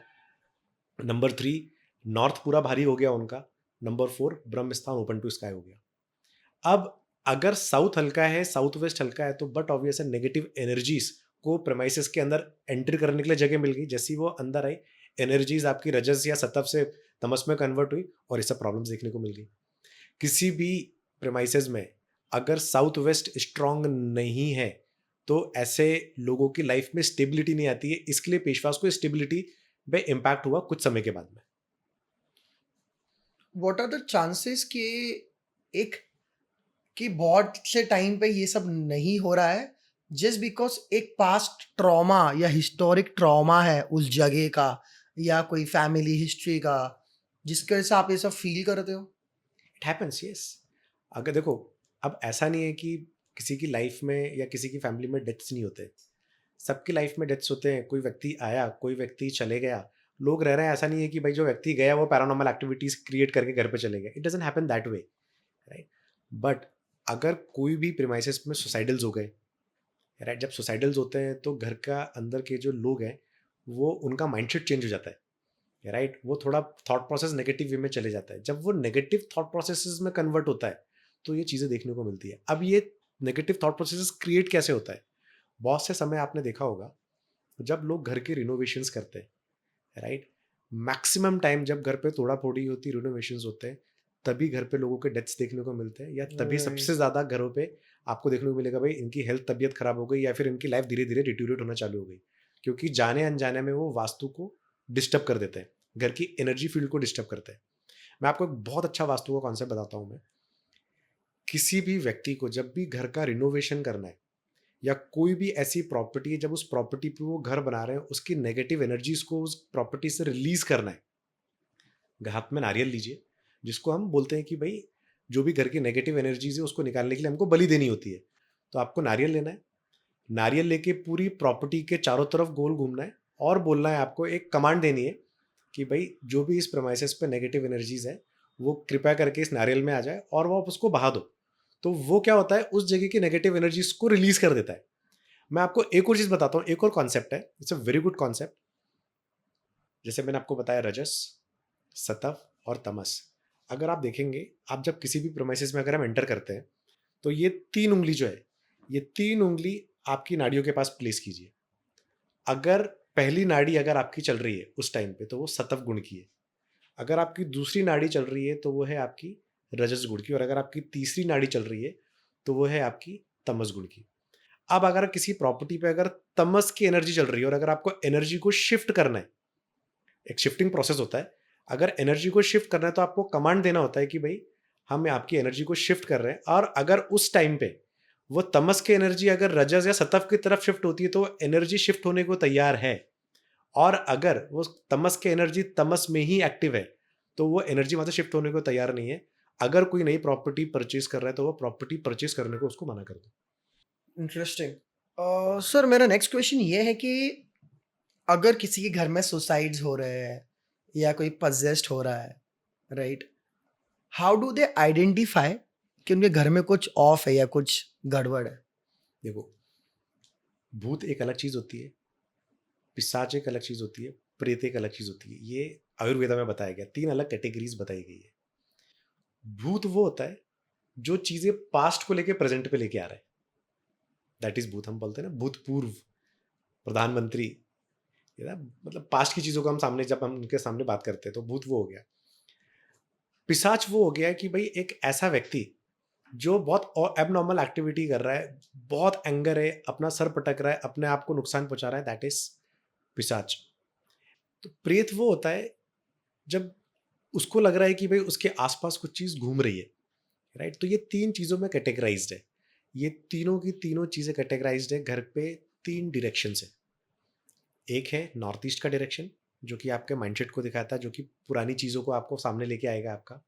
नंबर 3, नॉर्थ पूरा भारी हो गया उनका। नंबर 4, ब्रह्म स्थान ओपन टू स्काई हो गया। अब अगर साउथ हल्का है, साउथ वेस्ट हल्का है, तो बट ऑब्वियस है नेगेटिव एनर्जीज को प्रेमाइसिस के अंदर एंट्री करने के लिए जगह मिल गई। जैसी वो अंदर आई, एनर्जीज आपकी रजस या सतव से तमस में कन्वर्ट हुई और ये सब प्रॉब्लम्स देखने को मिल गई। किसी भी प्रेमाइसिस में अगर साउथ वेस्ट स्ट्रांग नहीं है तो ऐसे लोगों की लाइफ में स्टेबिलिटी नहीं आती है। इसके लिए पेशवास को स्टेबिलिटी पे इम्पैक्ट हुआ कुछ समय के बाद में। व्हाट आर द चांसेस कि एक कि बहुत से टाइम पे ये सब नहीं हो रहा है, जस्ट बिकॉज एक पास्ट ट्रॉमा या हिस्टोरिक ट्रॉमा है उस जगह का, या कोई फैमिली हिस्ट्री का, जिसके वजह से आप ये सब फील करते हो? It happens, yes. अगर देखो, अब ऐसा नहीं है कि किसी की लाइफ में या किसी की फैमिली में डेथ्स नहीं होते। सबकी लाइफ में डेथ्स होते हैं। कोई व्यक्ति आया, कोई व्यक्ति चले गया, लोग रह रहे हैं। ऐसा नहीं है कि भाई जो व्यक्ति गया वो पैरानॉर्मल एक्टिविटीज क्रिएट करके घर पे चले गए। It doesn't happen that way, right. But अगर कोई भी प्रीमाइसेस में सुसाइडल्स हो गए, राइट, जब सुसाइडल्स होते हैं तो घर का अंदर के जो लोग हैं वो, उनका माइंडसेट चेंज हो जाता है, राइट। वो थोड़ा थॉट प्रोसेस नेगेटिव वे में चले जाता है। जब वो नेगेटिव थॉट प्रोसेसेस में कन्वर्ट होता है तो ये चीज़ें देखने को मिलती है। अब ये नेगेटिव थॉट प्रोसेसेस क्रिएट कैसे होता है? बहुत से समय आपने देखा होगा जब लोग घर के रिनोवेशंस करते हैं, राइट, मैक्सिमम टाइम जब घर पे तोड़ा फोड़ी होती, रिनोवेशंस होते हैं, तभी घर पे लोगों के डेथ्स देखने को मिलते हैं, या तभी सबसे राइट। ज़्यादा घरों पे आपको देखने को मिलेगा भाई इनकी हेल्थ तबीयत खराब हो गई या फिर इनकी लाइफ धीरे धीरे डिटोरेट होना चालू हो गई, क्योंकि जाने अनजाने में वो वास्तु को डिस्टर्ब कर देते हैं, घर की एनर्जी फील्ड को डिस्टर्ब करते हैं। मैं आपको एक बहुत अच्छा वास्तु का कॉन्सेप्ट बताता हूँ। मैं, किसी भी व्यक्ति को जब भी घर का रिनोवेशन करना है या कोई भी ऐसी प्रॉपर्टी है, जब उस प्रॉपर्टी पे वो घर बना रहे हैं, उसकी नेगेटिव एनर्जीज को उस प्रॉपर्टी से रिलीज करना है, हाथ में नारियल लीजिए, जिसको हम बोलते हैं कि भाई जो भी घर की नेगेटिव एनर्जीज है उसको निकालने के लिए हमको बलि देनी होती है। तो आपको नारियल लेना है, नारियल लेके पूरी प्रॉपर्टी के चारों तरफ गोल घूमना है और बोलना है, आपको एक कमांड देनी है कि भाई जो भी इस प्रेमाइसेस पे नेगेटिव एनर्जीज है वो कृपया करके इस नारियल में आ जाए और वो आप उसको बहा दो। तो वो क्या होता है, उस जगह की नेगेटिव एनर्जीज को रिलीज कर देता है। मैं आपको एक और चीज बताता हूँ, एक और कॉन्सेप्ट है, it's a very good concept. जैसे मैंने आपको बताया रजस, सतव और तमस। अगर आप देखेंगे, आप जब किसी भी प्रोमाइसिस में अगर हम एंटर करते हैं तो ये 3 उंगली जो है, ये 3 उंगली आपकी नाड़ियों के पास प्लेस कीजिए। अगर पहली नाड़ी अगर आपकी चल रही है उस टाइम पे तो वो सतव गुण की है। अगर आपकी दूसरी नाड़ी चल रही है तो वो है आपकी रजस गुण की। और अगर आपकी तीसरी नाड़ी चल रही है तो वो है आपकी तमस गुण की। अब अगर किसी प्रॉपर्टी पे अगर तमस की एनर्जी चल रही है और अगर आपको एनर्जी को शिफ्ट करना है, एक शिफ्टिंग प्रोसेस होता है। अगर एनर्जी को शिफ्ट करना है तो आपको कमांड देना होता है कि भाई हम आपकी एनर्जी को शिफ्ट कर रहे हैं। और अगर उस टाइम पे वो तमस की एनर्जी अगर रजस या सतव की तरफ शिफ्ट होती है तो एनर्जी शिफ्ट होने को तैयार है। और अगर वो तमस की एनर्जी तमस में ही एक्टिव है तो वो एनर्जी वहां से शिफ्ट होने को तैयार नहीं है। अगर कोई नई प्रॉपर्टी परचेज कर रहा है तो वो प्रॉपर्टी परचेज करने को उसको मना कर दो। इंटरेस्टिंग। सर, मेरा नेक्स्ट क्वेश्चन ये है कि अगर किसी के घर में सुसाइड्स हो रहे हैं या कोई पजेस्ड हो रहा है, right, how do they identify कि उनके घर में कुछ ऑफ है या कुछ गड़बड़ है? देखो, भूत एक अलग चीज होती है, पिशाच एक अलग चीज होती है, प्रेत एक अलग चीज होती है। ये आयुर्वेदा में बताया गया, 3 अलग कैटेगरीज बताई गई है। भूत वो होता है जो चीजें पास्ट को लेके प्रेजेंट पे लेके आ रहा है, दैट इज भूत। हम बोलते हैं ना भूतपूर्व प्रधानमंत्री, ये ना मतलब पास्ट की चीज़ों को हम सामने जब हम उनके सामने बात करते हैं तो भूत वो हो गया। पिशाच वो हो गया कि भाई एक ऐसा व्यक्ति जो बहुत एबनॉर्मल एक्टिविटी कर रहा है, बहुत एंगर है, अपना सर पटक रहा है, अपने आप को नुकसान पहुंचा रहा है, दैट इज पिशाच। तो प्रेत वो होता है जब उसको लग रहा है कि भाई उसके आसपास कुछ चीज घूम रही है, राइट। तो ये तीन चीजों में कैटेगराइज्ड है, ये तीनों की तीनों चीजें कैटेगराइज्ड है घर पे तीन डायरेक्शन से। एक है नॉर्थ ईस्ट का डायरेक्शन जो कि आपके माइंडसेट को दिखाता है, जो कि पुरानी चीजों को आपको सामने लेके आएगा आपका।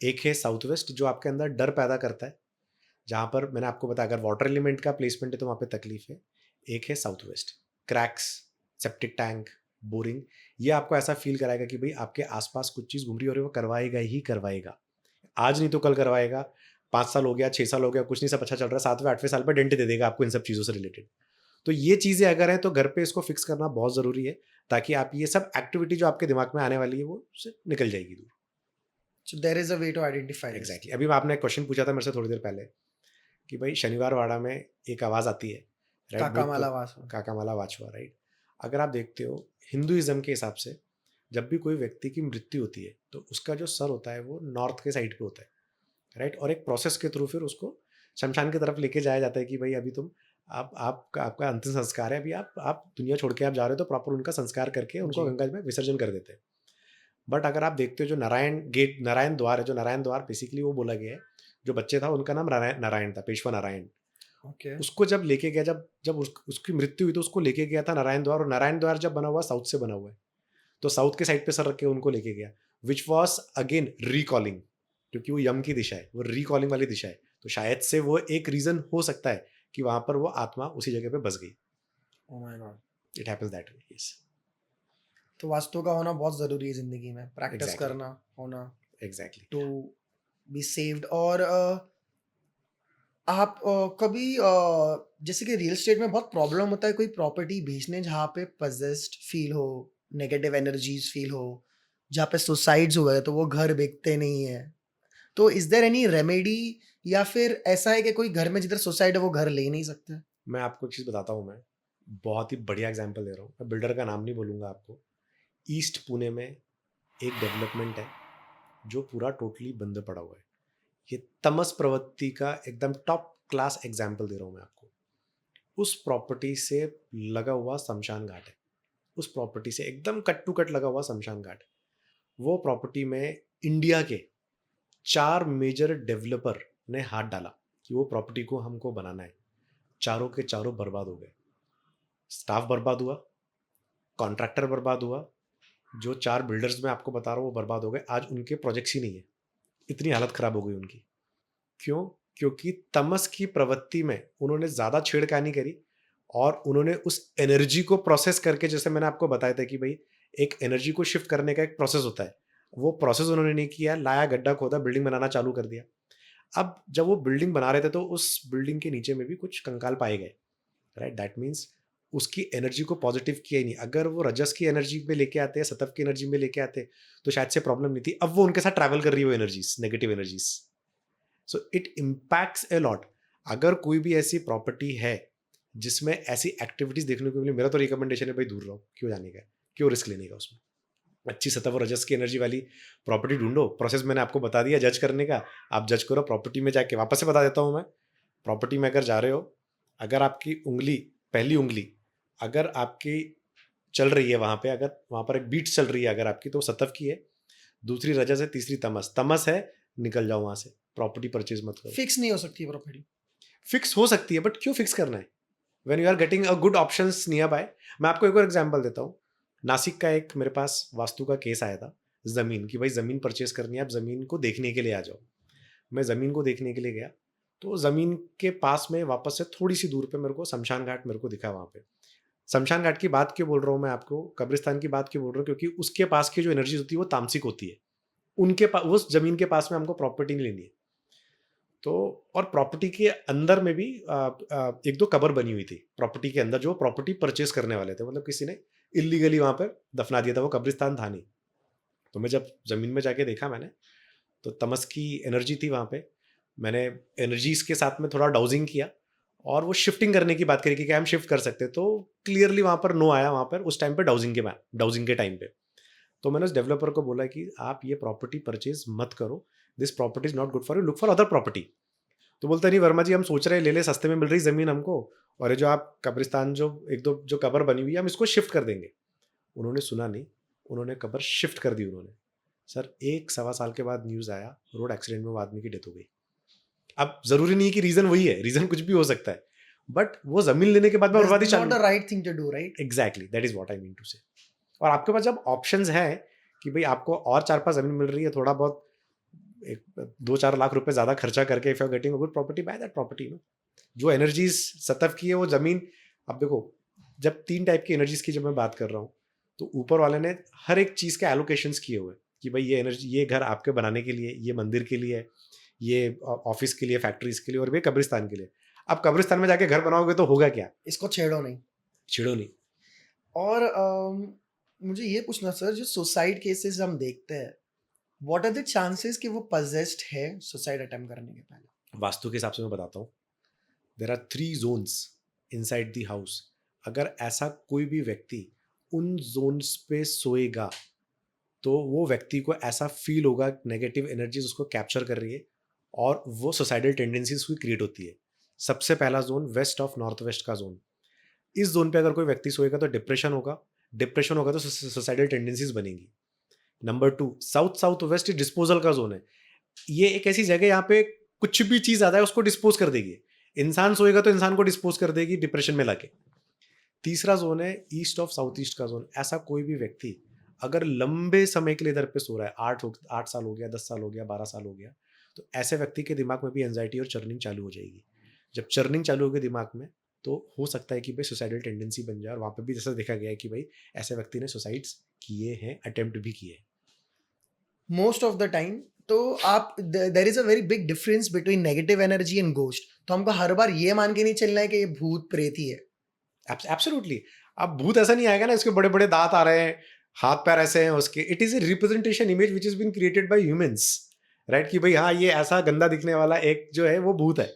एक है साउथ वेस्ट जो आपके अंदर डर पैदा करता है, जहाँ पर मैंने आपको बताया अगर वाटर एलिमेंट का प्लेसमेंट है तो वहाँ पे तकलीफ है। एक है south west, cracks, septic tank, boring, ये आपको ऐसा फील कराएगा कि भाई आपके आसपास कुछ चीज़ घूम रही है और वो करवाएगा ही करवाएगा, आज नहीं तो कल करवाएगा। 5 साल हो गया, 6 साल हो गया, कुछ नहीं, सब अच्छा चल रहा है, 7वें 8वें साल पर डेंट दे देगा आपको इन सब चीज़ों से रिलेटेड। तो ये चीज़ें अगर हैं तो घर पे इसको फिक्स करना बहुत ज़रूरी है, ताकि आप ये सब एक्टिविटी जो आपके दिमाग में आने वाली है वो उससे निकल जाएगी दूर। So there is a way to identify this. Exactly. अभी आपने एक क्वेश्चन पूछा था मेरे से थोड़ी देर पहले कि भाई शनिवार वाड़ा में एक आवाज़ आती है, राइट, काका माला वासु. काका माला वाचवा, राइट। अगर आप देखते हो हिंदुइज्म के हिसाब से जब भी कोई व्यक्ति की मृत्यु होती है तो उसका जो सर होता है वो नॉर्थ के साइड पे होता है, राइट। और एक प्रोसेस के थ्रू फिर उसको शमशान की तरफ लेके जाया जाता है कि भाई अभी तुम आपका अंतिम संस्कार है, अभी आप दुनिया छोड़ के आप जा रहे हो तो प्रॉपर उनका संस्कार करके उनको जी. गंगा में विसर्जन कर देते हैं। बट अगर आप देखते हो जो नारायण द्वार है, जो नारायण द्वार बेसिकली वो बोला गया है, जो बच्चे था उनका नाम नारायण था, पेशवा नारायण। Okay. उसको जब लेके गया, जब उसकी मृत्यु हुई तो उसको लेके गया था नारायण द्वार, और नारायण द्वार जब बना हुआ साउथ से बना हुआ है तो साउथ के साइड पे सर रख के उनको लेके गया, विच वॉज अगेन रिकॉलिंग, क्योंकि वो यम की दिशा है, वो रिकॉलिंग वाली दिशा है। तो शायद से वो एक रीजन हो सकता है कि वहां पर वो आत्मा उसी जगह पे बस गई। Oh my God. It happens that way, yes. तो वास्तु का होना बहुत जरूरी है जिंदगी में, प्रैक्टिस Exactly. करना होना एग्जैक्टली। To be saved. और आप कभी जैसे कि रियल एस्टेट में बहुत प्रॉब्लम होता है कोई प्रॉपर्टी बेचने जहाँ पे पजेस्ड फील हो, नेगेटिव एनर्जीज फील हो, जहाँ पे सुसाइड्स हुए तो वो घर बिकते नहीं है। तो इज देयर एनी रेमेडी, या फिर ऐसा है कि कोई घर में जिधर सुसाइड है वो घर ले नहीं सकते? मैं आपको एक चीज़ बताता हूँ, मैं बहुत ही बढ़िया एग्जांपल दे रहा हूँ, मैं बिल्डर का नाम नहीं बोलूँगा आपको। ईस्ट पुणे में एक डेवलपमेंट है जो पूरा टोटली बंद पड़ा हुआ है। ये तमस प्रवृत्ति का एकदम टॉप क्लास एग्जाम्पल दे रहा हूँ मैं आपको। उस प्रॉपर्टी से लगा हुआ शमशान घाट है, उस प्रॉपर्टी से एकदम कट टू कट लगा हुआ शमशान घाट। वो प्रॉपर्टी में इंडिया के 4 मेजर डेवलपर ने हाथ डाला कि वो प्रॉपर्टी को हमको बनाना है, चारों के चारों बर्बाद हो गए। स्टाफ बर्बाद हुआ, कॉन्ट्रैक्टर बर्बाद हुआ, जो 4 बिल्डर्स मैं आपको बता रहा हूँ वो बर्बाद हो गए। आज उनके प्रोजेक्ट्स ही नहीं है, इतनी हालत खराब हो गई उनकी। क्यों? क्योंकि तमस की प्रवृत्ति में उन्होंने ज़्यादा छेड़खानी करी और उन्होंने उस एनर्जी को प्रोसेस करके, जैसे मैंने आपको बताया था कि भाई एक एनर्जी को शिफ्ट करने का एक प्रोसेस होता है, वो प्रोसेस उन्होंने नहीं किया, लाया गड्ढा खोदा, बिल्डिंग बनाना चालू कर दिया। अब जब वो बिल्डिंग बना रहे थे तो उस बिल्डिंग के नीचे में भी कुछ कंकाल पाए गए, राइट। दैट मीन्स उसकी एनर्जी को पॉजिटिव किया ही नहीं। अगर वो रजस की एनर्जी में लेके आते, सतव की एनर्जी में लेके आते तो शायद से प्रॉब्लम नहीं थी। अब वो उनके साथ ट्रैवल कर रही है वो energies, negative energies. So it impacts a lot. अगर कोई भी ऐसी प्रॉपर्टी है जिसमें ऐसी एक्टिविटीज देखने को मिले, मेरा तो रिकमेंडेशन है भाई दूर रहो, क्यों जाने का, क्यों रिस्क लेने का उसमें। अच्छी सतह और रजस की एनर्जी वाली प्रॉपर्टी ढूंढो। प्रोसेस मैंने आपको बता दिया जज करने का, आप जज करो। प्रॉपर्टी में जाके वापस से बता देता हूँ मैं, प्रॉपर्टी में अगर जा रहे हो, अगर आपकी उंगली, पहली उंगली अगर आपकी चल रही है वहां पे, अगर वहां पर एक बीट चल रही है अगर आपकी, तो सतव की है, दूसरी रजस है, तीसरी तमस, तमस है, निकल जाओ वहां से, प्रॉपर्टी परचेज मत करो। फिक्स नहीं हो सकती प्रॉपर्टी? फिक्स हो सकती है बट क्यों फिक्स करना है when you are getting a good options nearby. मैं आपको एक और एग्जांपल देता हूँ। नासिक का एक मेरे पास वास्तु का केस आया था, ज़मीन की, भाई ज़मीन परचेज करनी है, आप ज़मीन को देखने के लिए आ जाओ। मैं ज़मीन को देखने के लिए गया तो ज़मीन के पास में वापस से थोड़ी सी दूर पे मेरे को शमशान घाट मेरे को दिखा। वहाँ पे शमशान घाट की बात क्यों बोल रहा हूँ मैं आपको, कब्रिस्तान की बात क्यों बोल रहा हूँ, क्योंकि उसके पास की जो एनर्जी होती है वो तामसिक होती है। उनके पास, उस जमीन के पास में हमको प्रॉपर्टी नहीं लेनी है। तो और प्रॉपर्टी के अंदर में भी एक दो कबर बनी हुई थी प्रॉपर्टी के अंदर, जो प्रॉपर्टी परचेज करने वाले थे, मतलब किसी ने इलीगली वहां पर दफना दिया था, वो कब्रिस्तान था नहीं। तो मैं जब जमीन में जाके देखा मैंने, तो तमस की एनर्जी थी वहां पे। मैंने एनर्जीज के साथ में थोड़ा डाउजिंग किया और वो शिफ्टिंग करने की बात करी कि क्या हम शिफ्ट कर सकते हैं, तो क्लियरली वहाँ पर नो आया वहाँ पर उस टाइम पे डाउजिंग के टाइम पे। तो मैंने उस डेवलपर को बोला कि आप ये प्रॉपर्टी परचेज मत करो, this property is not good for you, look for other property. तो बोलता नहीं वर्मा जी, हम सोच रहे हैं ले ले, सस्ते में मिल रही ज़मीन हमको, और ये जो आप कब्रिस्तान जो एक दो जो कब्र बनी हुई है हम इसको शिफ्ट कर देंगे। उन्होंने सुना नहीं, उन्होंने कब्र शिफ्ट कर दी उन्होंने। सर 1 सवा साल के बाद न्यूज़ आया रोड एक्सीडेंट में वो आदमी की डेथ हो गई। अब ज़रूरी नहीं है कि रीज़न वही है, रीज़न कुछ भी हो सकता है, बट वो ज़मीन लेने के बाद में बर्बादी That's चालू। not the right thing to do, right? Exactly, that is what I mean to say. और आपके पास जब ऑप्शंस हैं कि भाई आपको और 4-5 ज़मीन मिल रही है, थोड़ा बहुत एक 2-4 लाख रुपए ज़्यादा खर्चा करके, if you are getting a good property, buy that property. No, जो एनर्जीज सतफ की है वो ज़मीन। अब देखो, जब 3 टाइप की एनर्जीज की जब मैं बात कर रहा हूँ, तो ऊपर वाले ने हर एक चीज़ के एलोकेशंस किए हुए हैं कि भाई ये एनर्जी, ये घर आपके बनाने के लिए, ये मंदिर के लिए, ये ऑफिस के लिए, फैक्ट्रीज के लिए, और ये कब्रिस्तान के लिए। अब कब्रिस्तान में जाके घर बनाओगे तो होगा क्या? इसको छेड़ो नहीं। छिड़ो नहीं। और मुझे ये पूछना सर, जो सुसाइड केसेस हम देखते हैं, व्हाट आर द चांसेस कि वो पजेस्ड है सुसाइड अटेम्प्ट करने के पहले? वास्तु के हिसाब से मैं बताता हूँ, there are 3 zones inside the house. अगर ऐसा कोई भी व्यक्ति उन जोन्स पे सोएगा तो वो व्यक्ति को ऐसा फील होगा नेगेटिव एनर्जीज उसको कैप्चर कर रही है और वो सुसाइडल टेंडेंसीज उसकी क्रिएट होती है। सबसे पहला zone west of north west का जोन। इस जोन पे अगर कोई व्यक्ति सोएगा तो डिप्रेशन होगा, डिप्रेशन होगा तो सुसाइडल टेंडेंसीज बनेंगी। Number 2, south south west disposal का जोन है। ये एक ऐसी जगह यहाँ पे कुछ भी चीज आता है उसको डिस्पोज कर देगी। इंसान सोएगा तो इंसान को डिस्पोज कर देगी डिप्रेशन में लाके। तीसरा जोन है ईस्ट ऑफ साउथ ईस्ट का जोन। ऐसा कोई भी व्यक्ति अगर लंबे समय के लिए इधर पे सो रहा है, 8 साल हो गया, 10 साल हो गया, 12 साल हो गया, तो ऐसे व्यक्ति के दिमाग में भी एंजाइटी और चर्निंग चालू हो जाएगी। जब चर्निंग चालू होगी दिमाग में, तो हो सकता है कि भाई सुसाइडल टेंडेंसी बन जाए। और वहाँ पे भी जैसा देखा गया है कि भाई ऐसे व्यक्ति ने सुसाइड्स किए हैं, अटेम्प्ट भी किए हैं। मोस्ट ऑफ द टाइम तो आप, there is a very big difference between negative energy and ghost. तो हमको हर बार ये मान के नहीं चलना है कि ये भूत प्रेत ही है। एब्सोल्युटली। अब भूत ऐसा नहीं आएगा ना, इसके बड़े बड़े दांत आ रहे हैं, हाथ पैर ऐसे हैं उसके। It is a representation image which is been created by humans, right? कि भाई हाँ, ये ऐसा गंदा दिखने वाला एक जो है वो भूत है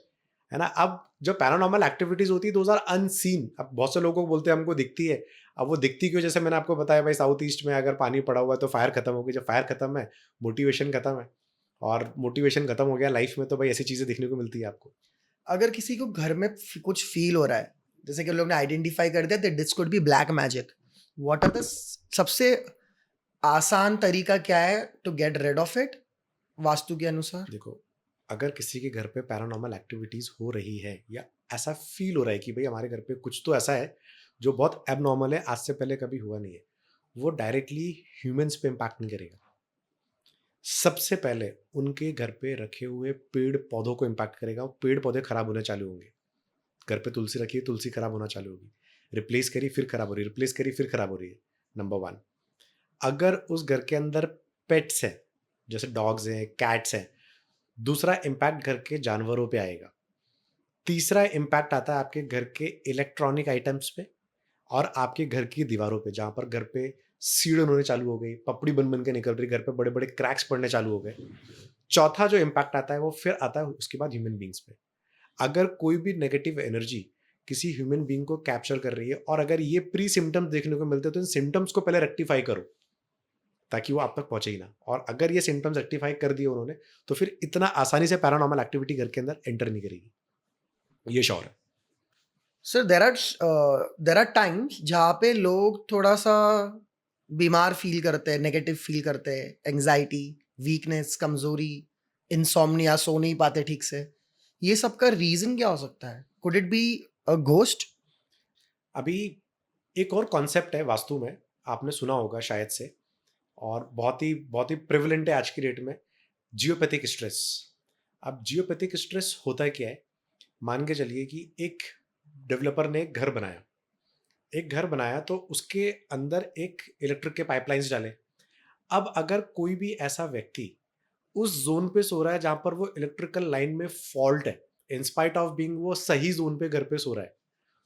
ना। अब जो पैरानॉर्मल एक्टिविटीज होती है दोज आर अनसीन। अब बहुत से लोगों को बोलते हैं हमको दिखती है। अब वो दिखती क्यों? जैसे मैंने आपको बताया भाई, साउथ ईस्ट में अगर पानी पड़ा हुआ है तो फायर खत्म होगी। जब फायर खत्म है, मोटिवेशन खत्म है, और मोटिवेशन खत्म हो गया लाइफ में, तो भाई ऐसी चीजें देखने को मिलती है आपको। अगर किसी को घर में कुछ फील हो रहा है, जैसे कि लोग ने आइडेंटिफाई कर दिया that this could be black magic, what are the सबसे आसान तरीका क्या है to get rid of it vastu के अनुसार? देखो, अगर किसी के घर पे पैरानॉर्मल एक्टिविटीज हो रही है या ऐसा फील हो रहा है कि भाई हमारे घर पे कुछ तो ऐसा है जो बहुत एबनॉर्मल है, आज से पहले कभी हुआ नहीं है, वो डायरेक्टली ह्यूमंस पे इम्पैक्ट नहीं करेगा। सबसे पहले उनके घर पे रखे हुए पेड़ पौधों को इम्पैक्ट करेगा। पेड़ पौधे खराब होने चालू होंगे। घर पे तुलसी रखी है, तुलसी खराब होना चालू होगी। रिप्लेस करी, फिर खराब हो रही है, रिप्लेस करी, फिर खराब हो रही है। नंबर 1। अगर उस घर के अंदर पेट्स है, जैसे डॉग्स हैं, कैट्स हैं, दूसरा इम्पैक्ट घर के जानवरों पे आएगा। तीसरा इम्पैक्ट आता है आपके घर के इलेक्ट्रॉनिक आइटम्स पे और आपके घर की दीवारों पे, जहाँ पर घर पे सीढ़न होने चालू हो गई, पपड़ी बन बन के निकल रही, घर पे बड़े बड़े क्रैक्स पड़ने चालू हो गए। चौथा जो इम्पैक्ट आता है वो फिर आता है उसके बाद ह्यूमन बींग्स पे। अगर कोई भी नेगेटिव एनर्जी किसी ह्यूमन बींग को कैप्चर कर रही है और अगर ये प्री सिम्टम्स देखने को मिलते हैं, तो इन सिम्टम्स को पहले रेक्टिफाई करो ताकि वो आप तक पहुंचे ही ना। और अगर ये सिम्टम्स रेक्टिफाई कर दिए उन्होंने, तो फिर इतना आसानी से पैरानॉर्मल एक्टिविटी घर के अंदर एंटर नहीं करेगी, ये श्योर है। सर देर आर टाइम्स जहाँ पे लोग थोड़ा सा बीमार फील करते हैं, नेगेटिव फील करते हैं, एंजाइटी, वीकनेस, कमजोरी, इंसोम्निया, सो नहीं पाते ठीक से। ये सब का रीजन क्या हो सकता है? Could it be a ghost? अभी एक और कॉन्सेप्ट है वास्तु में, आपने सुना होगा शायद से, और बहुत ही प्रिवलेंट है आज की डेट में, जियोपैथिक स्ट्रेस। अब जियोपैथिक स्ट्रेस होता क्या है? मान के चलिए कि एक डेवलपर ने एक घर बनाया तो उसके अंदर एक इलेक्ट्रिक के पाइपलाइंस डाले। अब अगर कोई भी ऐसा व्यक्ति उस जोन पे सो रहा है जहां पर वो इलेक्ट्रिकल लाइन में फॉल्ट है, इंस्पाइट ऑफ बीइंग वो सही जोन पे घर पे सो रहा है,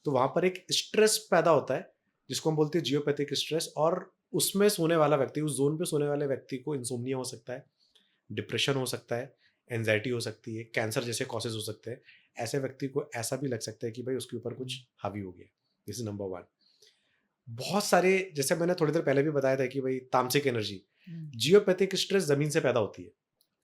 तो वहां पर एक स्ट्रेस पैदा होता है जिसको हम बोलते हैं जियोपैथिक स्ट्रेस। और उसमें सोने वाला व्यक्ति, उस जोन पे सोने वाले व्यक्ति को इंसोम्निया हो सकता है, डिप्रेशन हो सकता है, एंजाइटी हो सकती है, कैंसर जैसे कॉसेज हो सकते हैं। ऐसे व्यक्ति को ऐसा भी लग सकता है कि भाई उसके ऊपर कुछ हावी हो गया। This is number one. बहुत सारे, जैसे मैंने थोड़ी देर पहले भी बताया था कि भाई तामसिक एनर्जी, जियोपैथिक स्ट्रेस जमीन से पैदा होती है,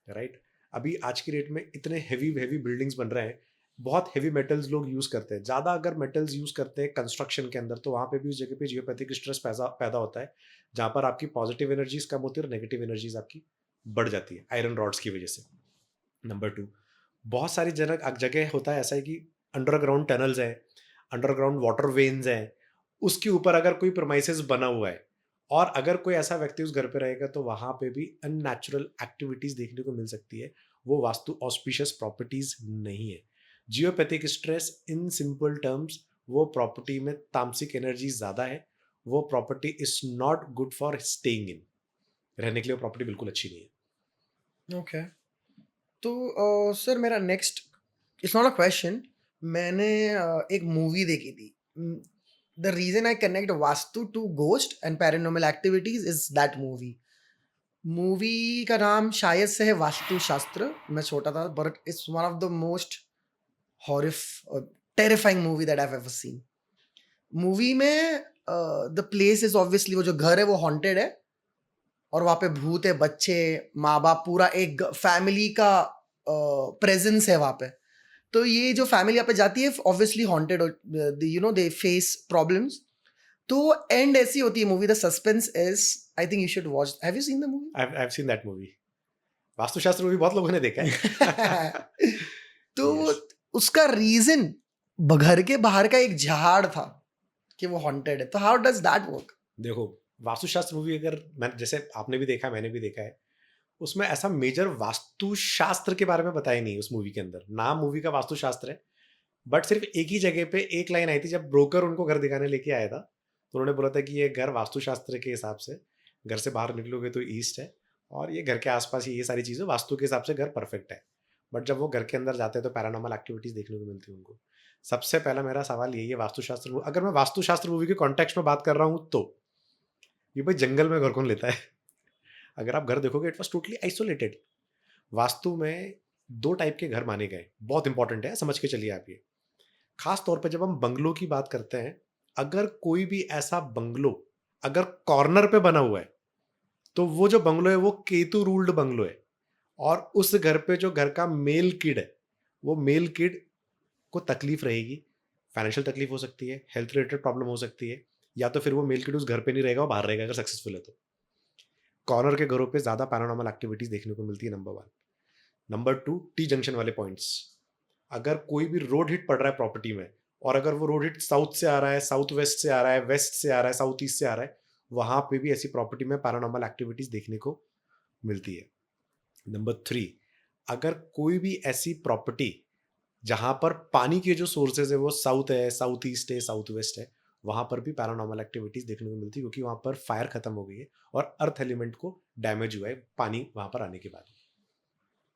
राइट। अभी आज की डेट में इतने हैवी हैवी बिल्डिंग्स बन रहे हैं, बहुत हैवी मेटल्स लोग यूज करते हैं, ज्यादा अगर मेटल्स यूज करते हैं कंस्ट्रक्शन के अंदर, तो वहां पे भी उस जगह पे जियोपैथिक स्ट्रेस पैदा पैदा होता है, जहां पर आपकी पॉजिटिव एनर्जीज कम होती है और नेगेटिव एनर्जीज आपकी बढ़ जाती है आयरन रॉड्स की वजह से। नंबर टू, बहुत सारी जगह होता है ऐसा है कि अंडरग्राउंड टनल्स हैं, अंडरग्राउंड वाटर वेन्स हैं, उसके ऊपर अगर कोई प्रोमाइसेस बना हुआ है और अगर कोई ऐसा व्यक्ति उस घर पे रहेगा तो वहां पे भी अननेचुरल एक्टिविटीज देखने को मिल सकती है। वो वास्तु ऑस्पिशियस प्रॉपर्टीज नहीं है। Geopathic stress in simple terms, वो प्रॉपर्टी में तामसिक एनर्जी ज्यादा है, वो property is not good for staying in, रहने के लिए वो प्रॉपर्टी बिल्कुल अच्छी नहीं है। ओके। तो सर मेरा next, it's not a question, मैंने एक मूवी देखी थी। The reason I connect vastu to ghost and paranormal activities is that movie. Movie का नाम शायद से है वास्तु शास्त्र। मैं छोटा था, but it's one of the most horrif terrifying movie that I have ever seen. Movie में द प्लेस इज ऑब्वियसली, वो जो घर है वो हॉन्टेड है और वहाँ पे भूत है, बच्चे, माँ बाप, पूरा एक फैमिली का प्रेजेंस है वहाँ पे। तो ये जो फैमिली यहाँ पे जाती है obviously haunted, you know they face problems. तो एंड ऐसी होती है movie, the suspense is, I think you should watch. Have you seen the movie? I've seen that movie. Vastushastra movie बहुत लोगों ने देखा है। तो Yes. उसका रीजन घर के बाहर का एक झाड़ था कि वो हॉन्टेड है। तो हाउ डज दैट वर्क? देखो, वास्तुशास्त्र मूवी अगर मैं, जैसे आपने भी देखा मैंने भी देखा है, उसमें ऐसा मेजर वास्तुशास्त्र के बारे में बताया नहीं उस मूवी के अंदर। नाम मूवी का वास्तुशास्त्र है, बट सिर्फ एक ही जगह पे एक लाइन आई थी जब ब्रोकर उनको घर दिखाने लेके आया था, तो उन्होंने बोला था कि ये घर वास्तुशास्त्र के हिसाब से, घर से बाहर निकलोगे तो ईस्ट है और ये घर के आसपास ये सारी चीज़ें वास्तु के हिसाब से घर परफेक्ट है। बट जब वो घर के अंदर जाते हैं तो पैरानॉर्मल एक्टिविटीज देखने को मिलती है उनको। सबसे पहला मेरा सवाल यही है, वास्तुशास्त्र, अगर मैं वास्तुशास्त्र मूवी के कॉन्टेक्स्ट में बात कर रहा हूँ तो ये भाई जंगल में घर कौन लेता है? अगर आप घर देखोगे it was totally isolated. Vastu में दो टाइप के घर माने गए, बहुत इंपॉर्टेंट है, समझ के चलिए आप ये। खास तौर पे जब हम बंगलो की बात करते हैं, अगर कोई भी ऐसा बंगलो अगर कॉर्नर पे बना हुआ है तो वो जो बंगलो है वो केतु रूल्ड बंगलो है, और उस घर पे जो घर का मेल किड है, वो मेल किड को तकलीफ रहेगी, फाइनेंशियल तकलीफ हो सकती है, हेल्थ रिलेटेड प्रॉब्लम हो सकती है, या तो फिर वो मेल किड उस घर पे नहीं रहेगा, वो बाहर रहेगा अगर सक्सेसफुल है तो। कॉर्नर के घरों पे ज्यादा पैरानॉर्मल एक्टिविटीज देखने को मिलती है, number one. Number two, T junction वाले पॉइंट्स। अगर कोई भी रोड हिट पड़ रहा है प्रॉपर्टी में, और अगर वो रोड हिट साउथ से आ रहा है, साउथ वेस्ट से आ रहा है, वेस्ट से आ रहा है, साउथ ईस्ट से आ रहा है, वहां पे भी ऐसी प्रॉपर्टी में पैरानॉर्मल एक्टिविटीज देखने को मिलती है। नंबर थ्री, अगर कोई भी ऐसी प्रॉपर्टी जहां पर पानी के जो सोर्सेज है वो साउथ है, साउथ ईस्ट है, साउथ वेस्ट है, वहां पर भी पैरानॉर्मल एक्टिविटीज देखने को मिलती है, क्योंकि वहां पर फायर खत्म हो गई है और अर्थ एलिमेंट को डैमेज हुआ है पानी वहां पर आने के बाद।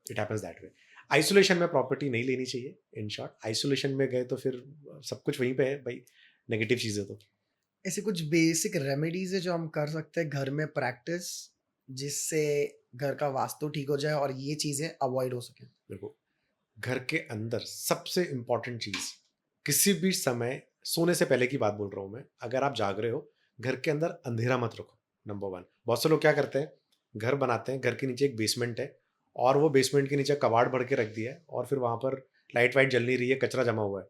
It happens that way. Isolation में प्रॉपर्टी नहीं लेनी चाहिए। इन शॉर्ट, आइसोलेशन में गए तो फिर सब कुछ वहीं पे है भाई, नेगेटिव चीजें तो। ऐसे कुछ बेसिक रेमेडीज है जो हम कर सकते हैं घर में प्रैक्टिस, जिससे घर का वास्तु ठीक हो जाए और ये चीजें अवॉइड हो सके? देखो, घर के अंदर सबसे इंपॉर्टेंट चीज, किसी भी समय सोने से पहले की बात बोल रहा हूं मैं, अगर आप जाग रहे हो, घर के अंदर अंधेरा मत रखो, नंबर वन। बहुत से लोग क्या करते हैं, घर बनाते हैं, घर के नीचे एक बेसमेंट है और वो बेसमेंट के नीचे कबाड़ भर के रख दिया है और फिर वहां पर लाइट वाइट जल नहीं रही है, कचरा जमा हुआ है।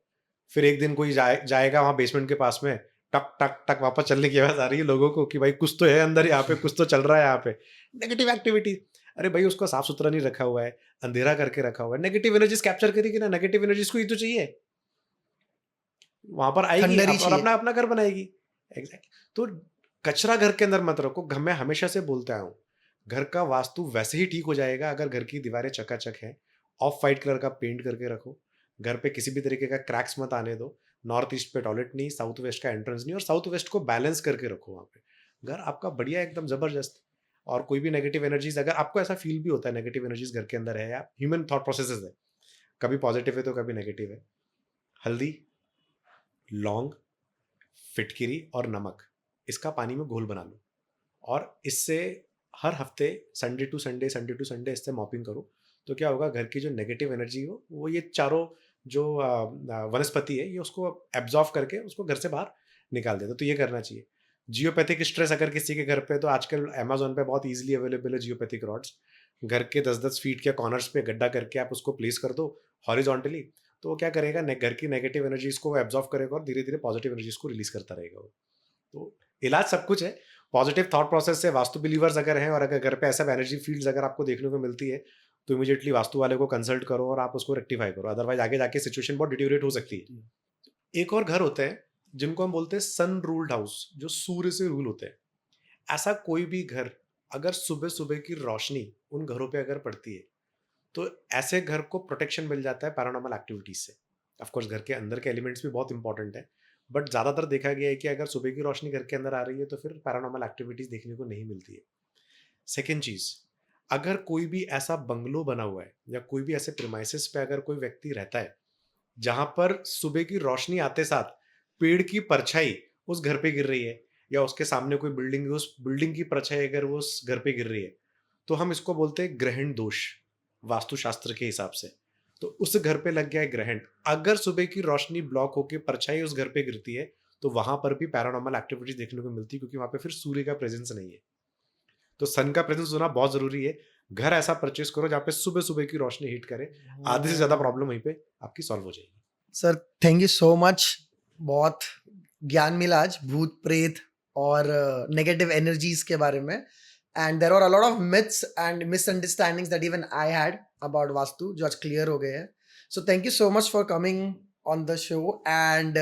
फिर एक दिन कोई जाएगा वहां बेसमेंट के पास में, टक टक टक वापस चलने की आवाज आ रही है लोगों को कि भाई कुछ तो है अंदर, यहाँ पे कुछ तो चल रहा है, यहाँ पे नेगेटिव एक्टिविटी। अरे भाई उसको साफ सुथरा नहीं रखा हुआ है, अंधेरा करके रखा हुआ है, नेगेटिव एनर्जीज कैप्चर करेगी ना, नेगेटिव एनर्जीज को ही तो चाहिए, वहां पर आएगी खंडहर ही और चाहिए। अपना अपना घर बनाएगी। एग्जैक्ट। तो कचरा घर के अंदर मत रखो। मैं हमेशा से बोलता हूँ, घर का वास्तु वैसे ही ठीक हो जाएगा अगर घर की दीवारें चकाचक हैं, ऑफ वाइट कलर का पेंट करके रखो, घर पे किसी भी तरीके का क्रैक्स मत आने दो, नॉर्थ ईस्ट पे टॉयलेट नहीं, साउथ वेस्ट का एंट्रेंस नहीं, और साउथ वेस्ट को बैलेंस करके रखो वहां पे, घर आपका बढ़िया एकदम जबरदस्त। और कोई भी नेगेटिव एनर्जीज, अगर आपको ऐसा फील भी होता है नेगेटिव एनर्जीज घर के अंदर है, या ह्यूमन थॉट प्रोसेसेस है, कभी पॉजिटिव है तो कभी नेगेटिव है, हल्दी, लौंग, फिटकिरी और नमक, इसका पानी में घोल बना लो और इससे हर हफ्ते संडे टू संडे इससे मॉपिंग करो। तो क्या होगा, घर की जो नेगेटिव एनर्जी हो वो ये चारों जो वनस्पति है ये उसको एब्जॉर्व करके उसको घर से बाहर निकाल देता है, तो ये करना चाहिए। जियोपैथिक स्ट्रेस अगर किसी के घर पे, तो आजकल अमेजोन पे बहुत इजीली अवेलेबल है जियोपैथिक रॉड्स। घर के 10-10 फीट के कॉर्नर्स पे गड्ढा करके आप उसको प्लेस कर दो हॉरिजॉन्टली, तो वो क्या करेगा, घर की नेगेटिव एनर्जीज को एब्जॉर्व करेगा और धीरे धीरे पॉजिटिव एनर्जीज को रिलीज करता रहेगा वो। तो इलाज सब कुछ है, पॉजिटिव थॉट प्रोसेस से। वास्तु बिलीवर्स अगर हैं और अगर घर पे ऐसा एनर्जी फील्ड्स अगर आपको देखने को मिलती है, तो इमीडिएटली वास्तु वाले को कंसल्ट करो और आप उसको रेक्टिफाई करो, अदरवाइज आगे जाके सिचुएशन बहुत डिटेरियोरेट हो सकती है। एक और घर होते हैं जिनको हम बोलते हैं सन रूल्ड हाउस, जो सूर्य से रूल होते हैं। ऐसा कोई भी घर अगर सुबह सुबह की रोशनी उन घरों पे अगर पड़ती है, तो ऐसे घर को प्रोटेक्शन मिल जाता है पैरानॉर्मल एक्टिविटीज से। ऑफ कोर्स घर के अंदर के एलिमेंट्स भी बहुत इंपॉर्टेंट है, बट ज्यादातर देखा गया है कि अगर सुबह की रोशनी घर के अंदर आ रही है तो फिर पैरानॉर्मल एक्टिविटीज देखने को नहीं मिलती है। सेकेंड चीज, अगर कोई भी ऐसा बंगलो बना हुआ है या कोई भी ऐसे प्रिमाइसेस पे अगर कोई व्यक्ति रहता है जहां पर सुबह की रोशनी आते साथ पेड़ की परछाई उस घर पे गिर रही है, या उसके सामने कोई बिल्डिंग है, उस बिल्डिंग की परछाई अगर वो उस घर पे गिर रही है, तो हम इसको बोलते हैं ग्रहण दोष वास्तुशास्त्र के हिसाब से। तो उस घर पे लग गया है ग्रहण, अगर सुबह की रोशनी ब्लॉक होकर परछाई उस घर पे गिरती है, तो वहां पर भी पैरानॉर्मल एक्टिविटीज देखने को मिलती है, क्योंकि वहां पे फिर सूर्य का प्रेजेंस नहीं है। तो सन का प्रेजेंस होना बहुत जरूरी है। घर ऐसा परचेस करो जहाँ पे सुबह सुबह की रोशनी हिट करे, आधे से ज्यादा प्रॉब्लम वहीं पे आपकी सॉल्व हो जाएगी। Sir thank you so much, बहुत ज्ञान मिला आज भूत प्रेत और नेगेटिव एनर्जीज के बारे में। And there are a lot of myths and misunderstandings that even I had about vastu, जो आज क्लियर हो गए हैं। So thank you so much for coming on the show, and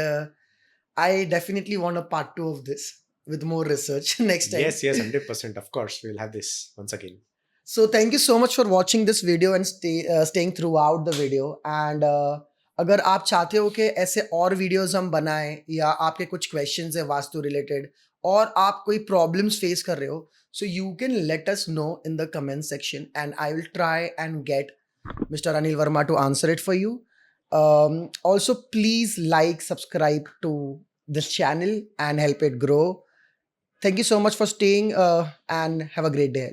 I definitely want a part 2 of this with more research next time. Yes, 100%. Of course, we'll have this once again. So thank you so much for watching this video and staying throughout the video. And अगर आप चाहते हो कि ऐसे और videos हम बनाएं, या आपके कुछ क्वेश्चंस है वास्तु रिलेटेड, और आप कोई प्रॉब्लम्स फेस कर रहे हो, so you can let us know in the comment section and I will try and get Mr. Anil Verma to answer it for you. Also, please like, subscribe to this channel and help it grow. Thank you so much for staying and have a great day.